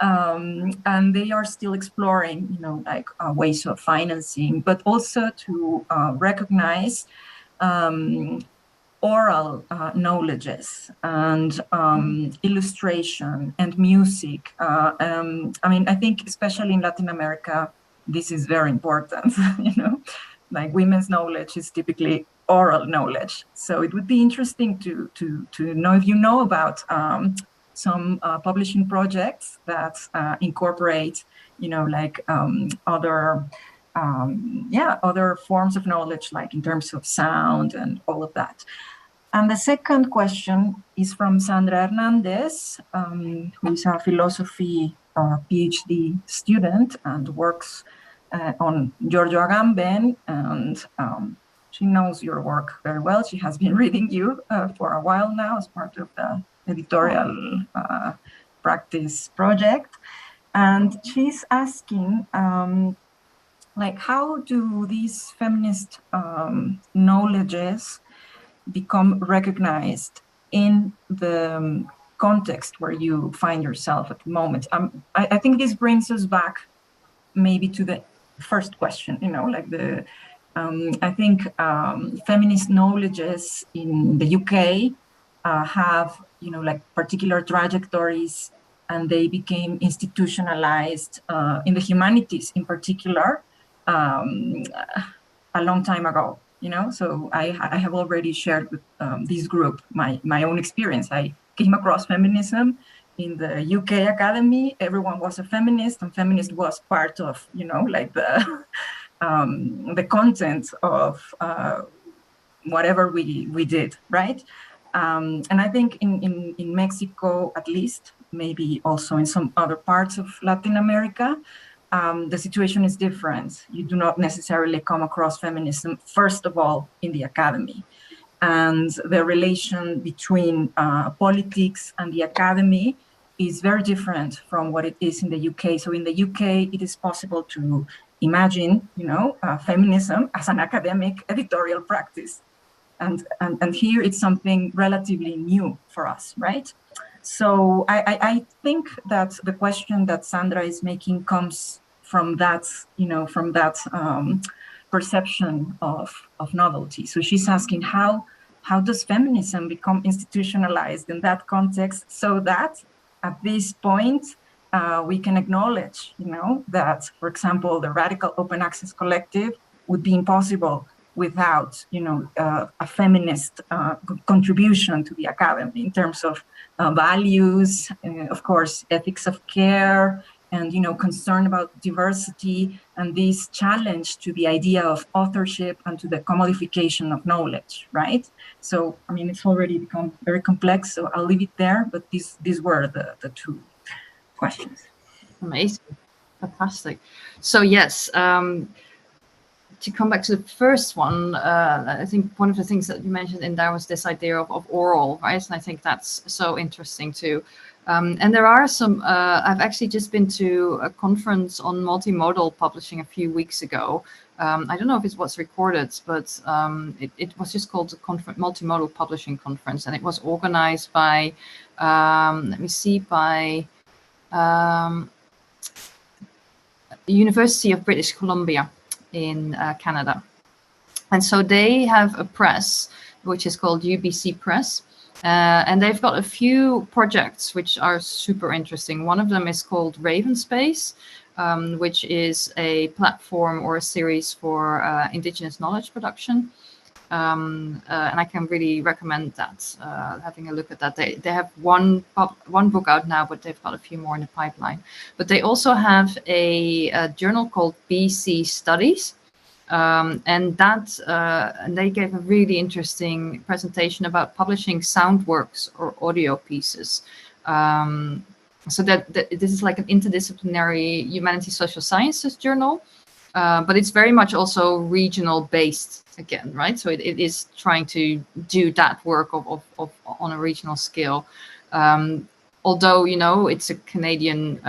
And they are still exploring, you know, like ways of financing, but also to recognize oral knowledges and illustration and music. I mean, I think especially in Latin America, this is very important. You know, like women's knowledge is typically oral knowledge. So it would be interesting to know if you know about some publishing projects that incorporate, you know, like other forms of knowledge, like in terms of sound and all of that. And the second question is from Sandra Hernandez, who is a philosophy PhD student and works on Giorgio Agamben, and she knows your work very well. She has been reading you for a while now as part of the editorial practice project. And she's asking, like, how do these feminist knowledges become recognized in the context where you find yourself at the moment? I think this brings us back maybe to the first question, you know, like the, I think feminist knowledges in the UK have, you know, like particular trajectories, and they became institutionalized in the humanities in particular a long time ago, you know. So I have already shared with this group my own experience. I came across feminism in the UK Academy. Everyone was a feminist, and feminist was part of, you know, like the content of whatever we did, right? And I think in Mexico, at least, maybe also in some other parts of Latin America, the situation is different. You do not necessarily come across feminism, first of all, in the academy. And the relation between politics and the academy is very different from what it is in the UK. So in the UK, it is possible to imagine, you know, feminism as an academic editorial practice. And here it's something relatively new for us, right? So I think that the question that Sandra is making comes from that, you know, from that perception of novelty. So she's asking how does feminism become institutionalized in that context, so that at this point we can acknowledge, you know, that, for example, the Radical Open Access Collective would be impossible without, you know, a feminist contribution to the academy in terms of values, of course, ethics of care, and, you know, concern about diversity, and this challenge to the idea of authorship and to the commodification of knowledge, right? So, I mean, it's already become very complex, so I'll leave it there, but these were the two questions. Amazing. Fantastic. So yes, to come back to the first one, I think one of the things that you mentioned in there was this idea of oral, right? And I think that's so interesting too. And there are some, I've actually just been to a conference on multimodal publishing a few weeks ago. I don't know if it was recorded, but it was just called the Multimodal Publishing Conference, and it was organized by, let me see, by the University of British Columbia in Canada. And so they have a press, which is called UBC Press. And they've got a few projects which are super interesting. One of them is called Raven Space, which is a platform or a series for Indigenous knowledge production. And I can really recommend that, having a look at that. They have one book out now, but they've got a few more in the pipeline. But they also have a journal called BC Studies. And they gave a really interesting presentation about publishing sound works or audio pieces. So that this is like an interdisciplinary humanities social sciences journal, but it's very much also regional based again, right? So it is trying to do that work on a regional scale. Although, you know, it's a Canadian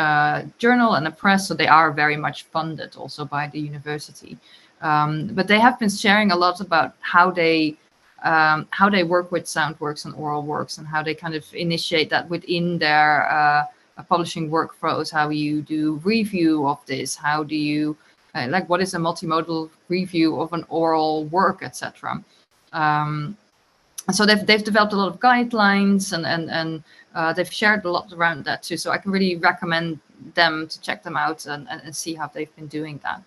journal and a press, so they are very much funded also by the university. But they have been sharing a lot about how they work with sound works and oral works, and how they kind of initiate that within their publishing workflows, how you do review of this, how do you, like what is a multimodal review of an oral work, etc. So they've developed a lot of guidelines, and they've shared a lot around that too. So I can really recommend them to check them out and see how they've been doing that.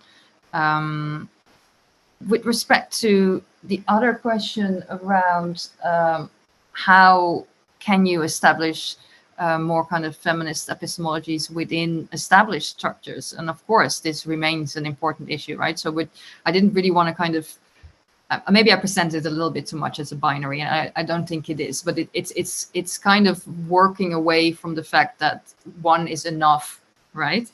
With respect to the other question around how can you establish more kind of feminist epistemologies within established structures, and of course this remains an important issue, right? So I didn't really want to kind of maybe I presented it a little bit too much as a binary, and I don't think it is, but it's kind of working away from the fact that one is enough, right?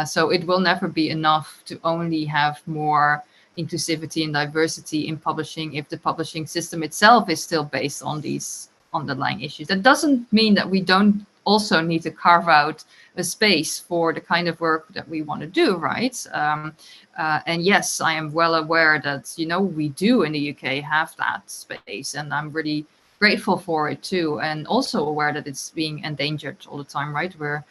So it will never be enough to only have more inclusivity and diversity in publishing if the publishing system itself is still based on these underlying issues. That doesn't mean that we don't also need to carve out a space for the kind of work that we want to do, right? And yes, I am well aware that, you know, we do in the UK have that space, and I'm really grateful for it too, and also aware that it's being endangered all the time, right? We're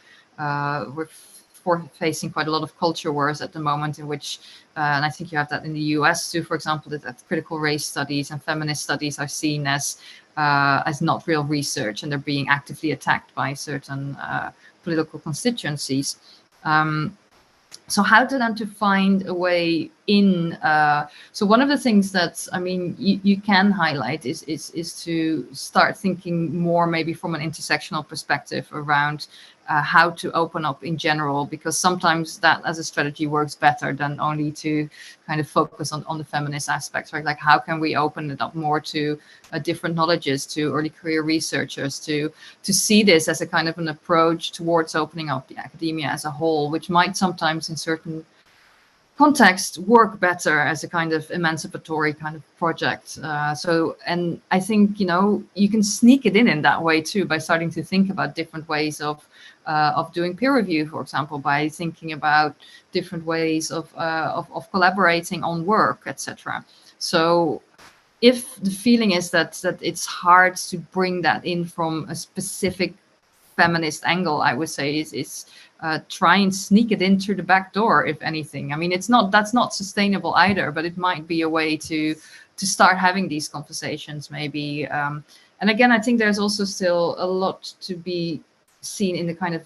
facing quite a lot of culture wars at the moment, in which, and I think you have that in the US too, for example, that critical race studies and feminist studies are seen as not real research, and they're being actively attacked by certain political constituencies. So how to find a way in? So one of the things that, I mean, you can highlight is to start thinking more maybe from an intersectional perspective around how to open up in general, because sometimes that as a strategy works better than only to kind of focus on the feminist aspects, right? Like how can we open it up more to different knowledges, to early career researchers, to see this as a kind of an approach towards opening up the academia as a whole, which might sometimes in certain context work better as a kind of emancipatory kind of project. And I think, you know, you can sneak it in that way too, by starting to think about different ways of doing peer review, for example, by thinking about different ways of collaborating on work, etc. So if the feeling is that it's hard to bring that in from a specific feminist angle, I would say is try and sneak it in through the back door, if anything. I mean, that's not sustainable either, but it might be a way to start having these conversations maybe. And again, I think there's also still a lot to be seen in the kind of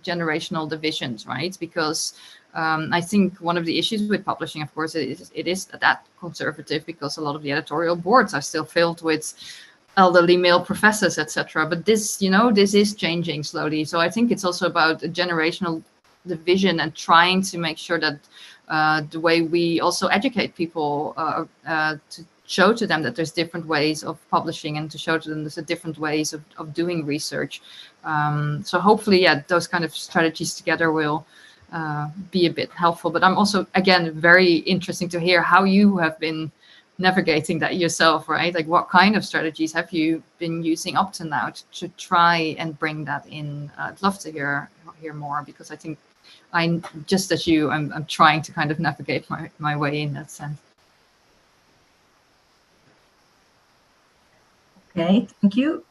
generational divisions, right? Because I think one of the issues with publishing, of course, it is that conservative, because a lot of the editorial boards are still filled with elderly male professors, etc. But this, you know, this is changing slowly. So I think it's also about a generational division and trying to make sure that the way we also educate people to show to them that there's different ways of publishing, and to show to them there's a different ways of doing research. So hopefully, yeah, those kind of strategies together will be a bit helpful. But I'm also, again, very interesting to hear how you have been navigating that yourself, right? Like what kind of strategies have you been using up to now to try and bring that in? I'd love to hear more, because I think I'm just as you, I'm trying to kind of navigate my way in that sense. Okay, thank you.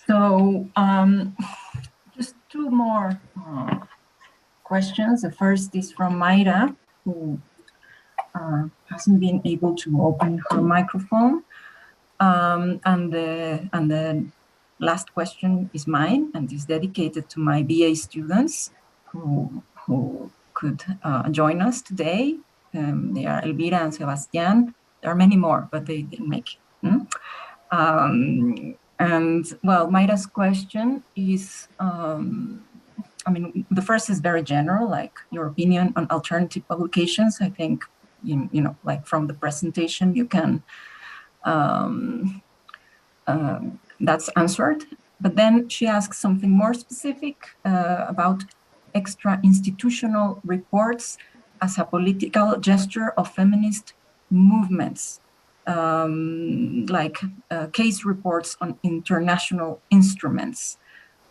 So just two more questions. The first is from Mayra, who hasn't been able to open her microphone. And the last question is mine, and is dedicated to my BA students who could join us today. They are Elvira and Sebastián. There are many more, but they didn't make it. And well, Mayra's question is, I mean, the first is very general, like your opinion on alternative publications. I think, you know, like from the presentation, you can, that's answered. But then she asks something more specific about extra institutional reports as a political gesture of feminist movements, like case reports on international instruments.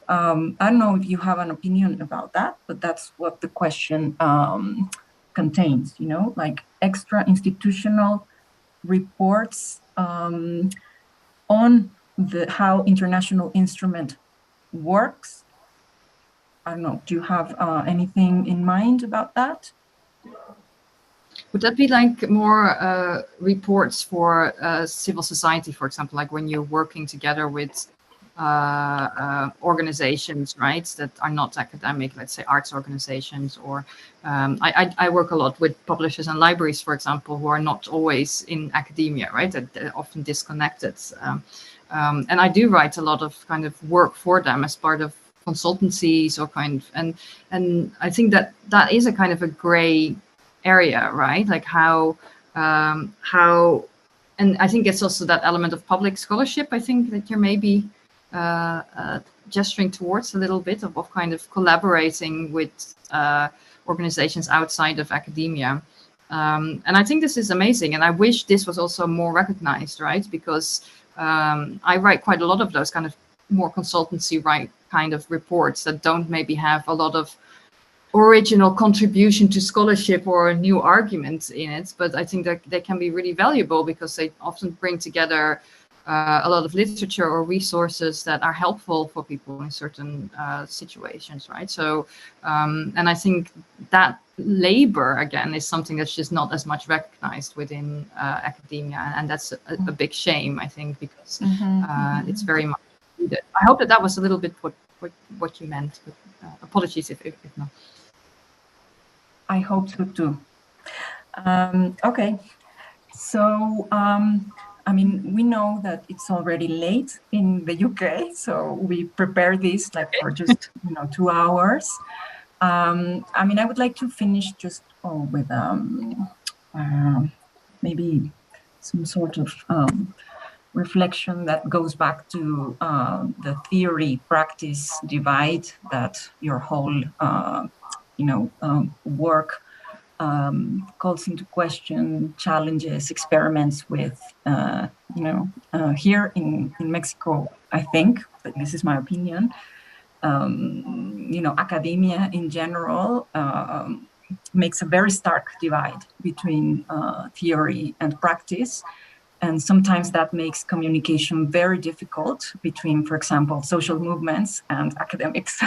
I don't know if you have an opinion about that, but that's what the question contains, you know, like extra institutional reports on how international instrument works. I don't know, do you have anything in mind about that? Would that be like more reports for civil society, for example, like when you're working together with organizations, right, that are not academic, let's say arts organizations, or I work a lot with publishers and libraries, for example, who are not always in academia, right, they're often disconnected. And I do write a lot of kind of work for them as part of consultancies or kind of, and I think that is a kind of a gray area, right? Like how, and I think it's also that element of public scholarship, I think, that you're maybe gesturing towards a little bit of kind of collaborating with organizations outside of academia. And I think this is amazing. And I wish this was also more recognized, right? Because I write quite a lot of those kind of more consultancy kind of reports that don't maybe have a lot of original contribution to scholarship or new arguments in it, but I think that they can be really valuable because they often bring together a lot of literature or resources that are helpful for people in certain situations, right? So, and I think that labor, again, is something that's just not as much recognized within academia, and that's a big shame, I think, because it's very much needed. I hope that was a little bit what you meant, but apologies if not. I hope so too. Okay, so I mean, we know that it's already late in the UK, so we prepared this like for just 2 hours. I mean, I would like to finish just with maybe some sort of reflection that goes back to the theory-practice divide that your whole work calls into question, challenges, experiments with, here in Mexico, I think, but this is my opinion, academia in general makes a very stark divide between theory and practice. And sometimes that makes communication very difficult between, for example, social movements and academics.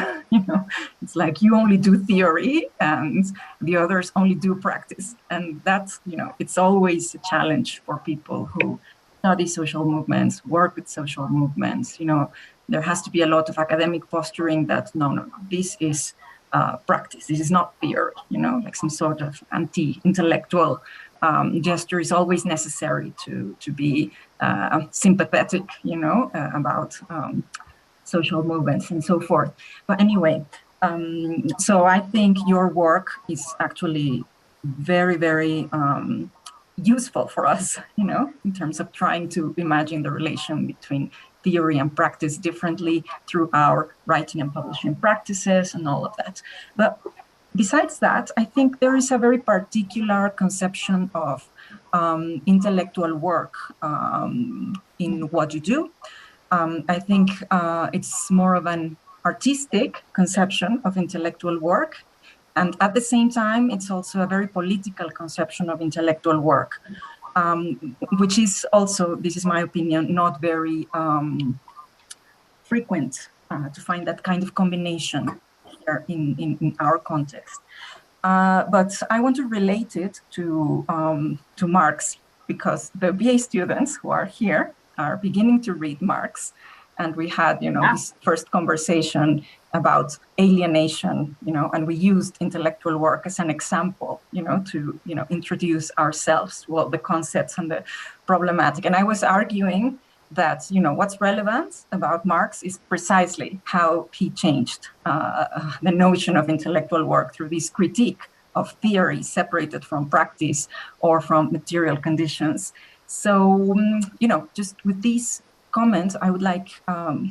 It's like you only do theory and the others only do practice. And that's, it's always a challenge for people who study social movements, work with social movements. There has to be a lot of academic posturing that, no, this is practice. This is not theory, like some sort of anti-intellectual gesture is always necessary to be sympathetic, about social movements and so forth. But anyway, so I think your work is actually very, very useful for us, in terms of trying to imagine the relation between theory and practice differently through our writing and publishing practices and all of that. But besides that, I think there is a very particular conception of intellectual work in what you do. I think it's more of an artistic conception of intellectual work. And at the same time, it's also a very political conception of intellectual work, which is also, this is my opinion, not very frequent to find that kind of combination here in our context. But I want to relate it to Marx, because the BA students who are here are beginning to read Marx. And we had, this first conversation about alienation, and we used intellectual work as an example, to, introduce ourselves to all the concepts and the problematic. And I was arguing that, what's relevant about Marx is precisely how he changed the notion of intellectual work through this critique of theory separated from practice or from material conditions. So, just with these comments, I would like to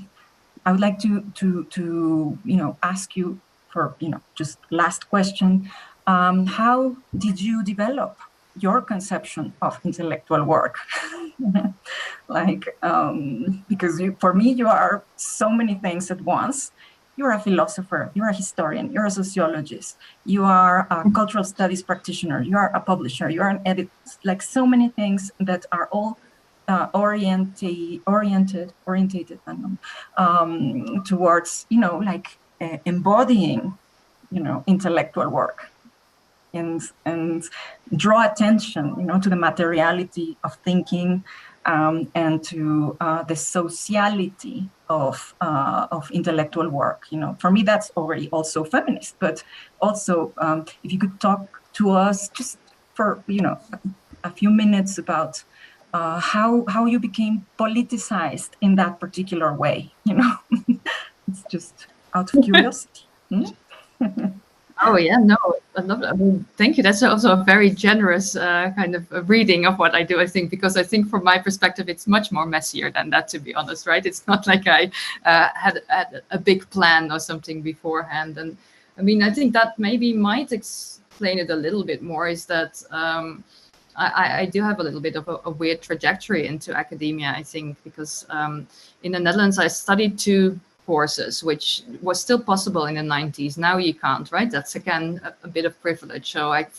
ask you for, just last question. How did you develop your conception of intellectual work? Because for me, you are so many things at once. You're a philosopher, you're a historian, you're a sociologist, you are a cultural studies practitioner, you are a publisher, you are an editor, like so many things that are all orientated towards, embodying, intellectual work and draw attention, to the materiality of thinking and to the sociality of intellectual work. For me, that's already also feminist, but also if you could talk to us just for, a few minutes about how you became politicized in that particular way, It's just out of curiosity. Oh yeah, no, I love that. I mean, thank you. That's also a very generous kind of a reading of what I do, I think, because I think from my perspective, it's much more messier than that, to be honest, right? It's not like I had a big plan or something beforehand. And I mean, I think that maybe might explain it a little bit more, is that I do have a little bit of a weird trajectory into academia, I think, because in the Netherlands, I studied 2 courses, which was still possible in the 90s. Now you can't, right? That's again a bit of privilege. So like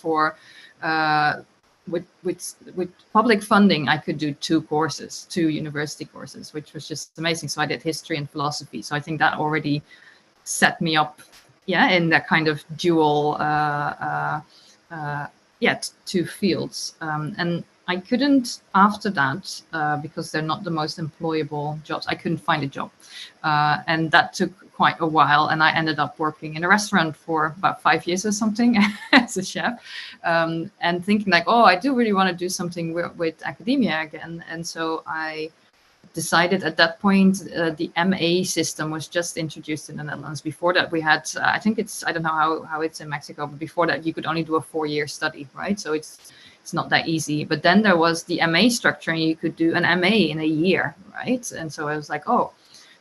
with public funding, I could do 2 courses, 2 university courses, which was just amazing. So I did history and philosophy. So I think that already set me up, in that kind of dual, 2 fields. And I couldn't, after that, because they're not the most employable jobs, I couldn't find a job. And that took quite a while. And I ended up working in a restaurant for about 5 years or something as a chef, and thinking like, I do really want to do something with academia again. And so I decided at that point, the MA system was just introduced in the Netherlands. Before that, we had, I think I don't know how it's in Mexico, but before that, you could only do a 4-year study, right? So it's not that easy. But then there was the MA structure, and you could do an MA in a year, right? And so I was like,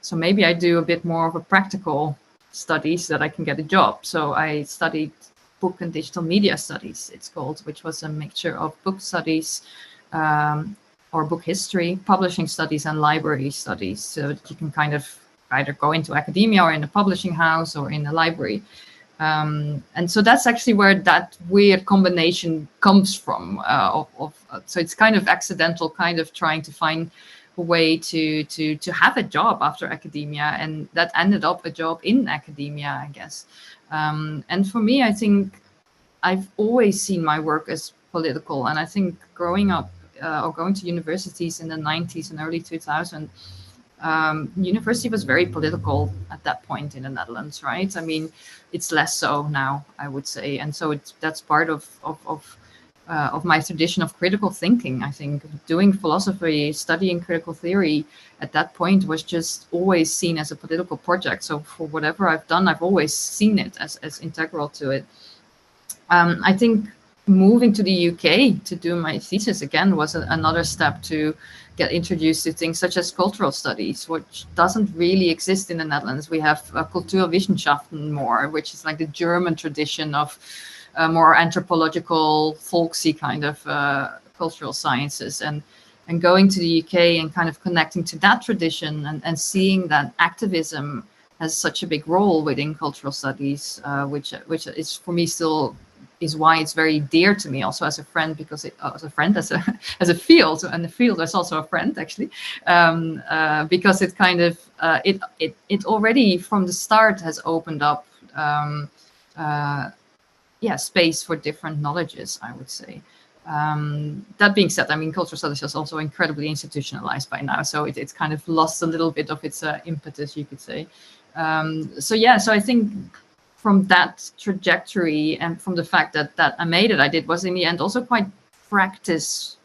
so maybe I do a bit more of a practical study so that I can get a job. So I studied book and digital media studies, it's called, which was a mixture of book studies, or book history, publishing studies, and library studies, so that you can kind of either go into academia or in a publishing house or in a library. And so that's actually where that weird combination comes from. So it's kind of accidental, kind of trying to find a way to have a job after academia, and that ended up a job in academia, I guess. And for me, I think I've always seen my work as political, and I think growing up or going to universities in the 90s and early 2000s, university was very political at that point in the Netherlands, right? I mean, it's less so now, I would say, and so that's part of my tradition of critical thinking. I think doing philosophy, studying critical theory at that point was just always seen as a political project. So for whatever I've done, I've always seen it as integral to it. I think moving to the UK to do my thesis again was another step to get introduced to things such as cultural studies, which doesn't really exist in the Netherlands. We have Kulturwissenschaften more, which is like the German tradition of more anthropological, folksy kind of cultural sciences. And going to the UK and kind of connecting to that tradition and seeing that activism has such a big role within cultural studies, which is for me still is why it's very dear to me also as a friend, because as a field, and the field is also a friend actually, because it kind of it already from the start has opened up space for different knowledges, I would say. That being said, I mean, cultural studies is also incredibly institutionalized by now, so it's kind of lost a little bit of its impetus, you could say. So I think from that trajectory and from the fact that I made it, I did was in the end also quite practice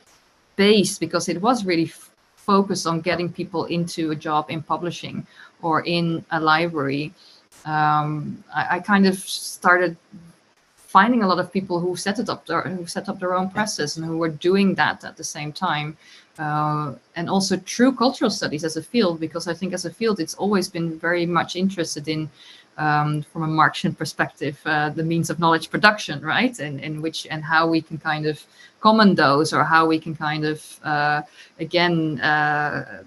based, because it was really focused on getting people into a job in publishing or in a library. I kind of started finding a lot of people who set up their own presses and who were doing that at the same time. And also through cultural studies as a field, because I think as a field, it's always been very much interested in, from a Marxian perspective, the means of knowledge production, right? And which and how we can kind of common those, or how we can kind of,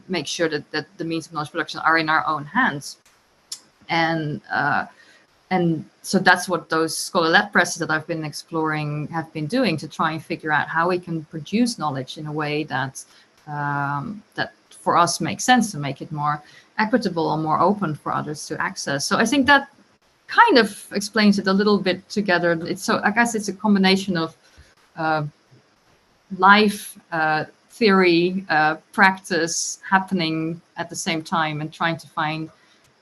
make sure that the means of knowledge production are in our own hands. And so that's what those scholar-led presses that I've been exploring have been doing, to try and figure out how we can produce knowledge in a way that that for us makes sense, to make it more equitable and more open for others to access. So I think that kind of explains it a little bit together. I guess it's a combination of life, theory, practice happening at the same time, and trying to find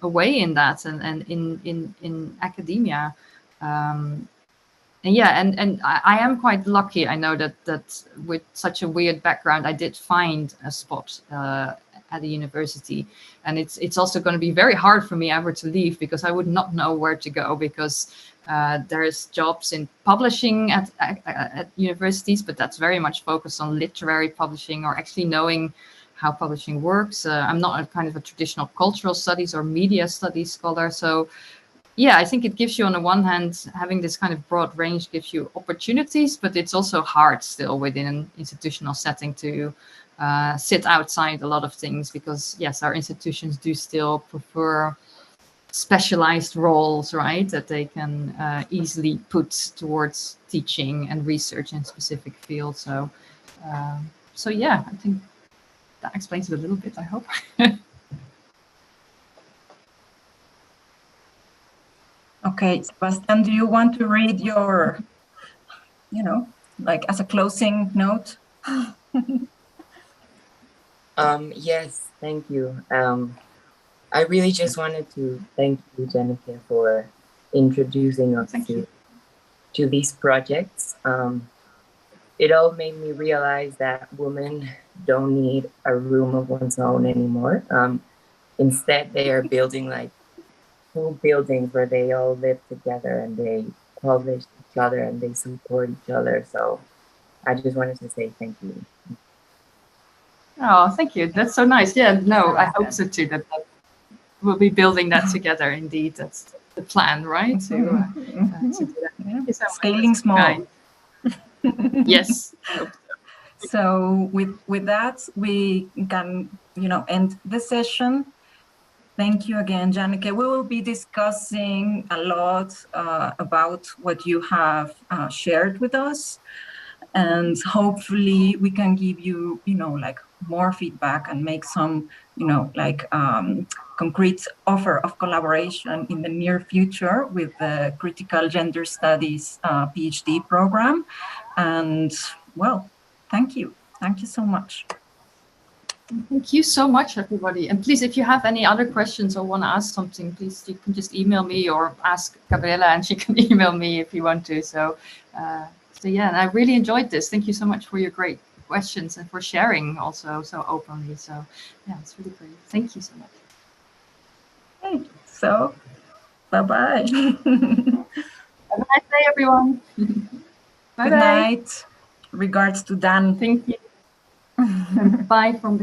a way in that and in academia. And I am quite lucky. I know that with such a weird background, I did find a spot at a university, and it's also going to be very hard for me ever to leave, because I would not know where to go, because there's jobs in publishing at universities, but that's very much focused on literary publishing, or actually knowing how publishing works. I'm not a kind of a traditional cultural studies or media studies scholar. So yeah, I think it gives you, on the one hand, having this kind of broad range gives you opportunities, but it's also hard still within an institutional setting to sit outside a lot of things, because yes, our institutions do still prefer specialized roles, right, that they can easily put towards teaching and research in specific fields. So yeah, I think that explains it a little bit, I hope. Okay, Sebastian, do you want to read your, like as a closing note? Yes, thank you. I really just wanted to thank you, Janneke, for introducing us to these projects. It all made me realize that women don't need a room of one's own anymore. Instead, they are building like full buildings where they all live together and they publish each other and they support each other. So I just wanted to say thank you. Oh, thank you. That's so nice. Yeah, no, I hope so too, that we'll be building that together. Indeed, that's the plan, right? To do that. Yeah. Scaling small. Yes. So with that, we can, end the session. Thank you again, Janneke. We will be discussing a lot about what you have shared with us, and hopefully we can give you, like more feedback and make some, concrete offer of collaboration in the near future with the Critical Gender Studies PhD program. And well, thank you. Thank you so much. Thank you so much, everybody. And please, if you have any other questions or want to ask something, please, you can just email me or ask Gabriela, and she can email me if you want to. So yeah, and I really enjoyed this. Thank you so much for your great questions and for sharing also so openly. So yeah, it's really great. Thank you so much. Okay, so bye-bye. Have a nice day, everyone. Good night. Regards to Dan. Thank you. Bye from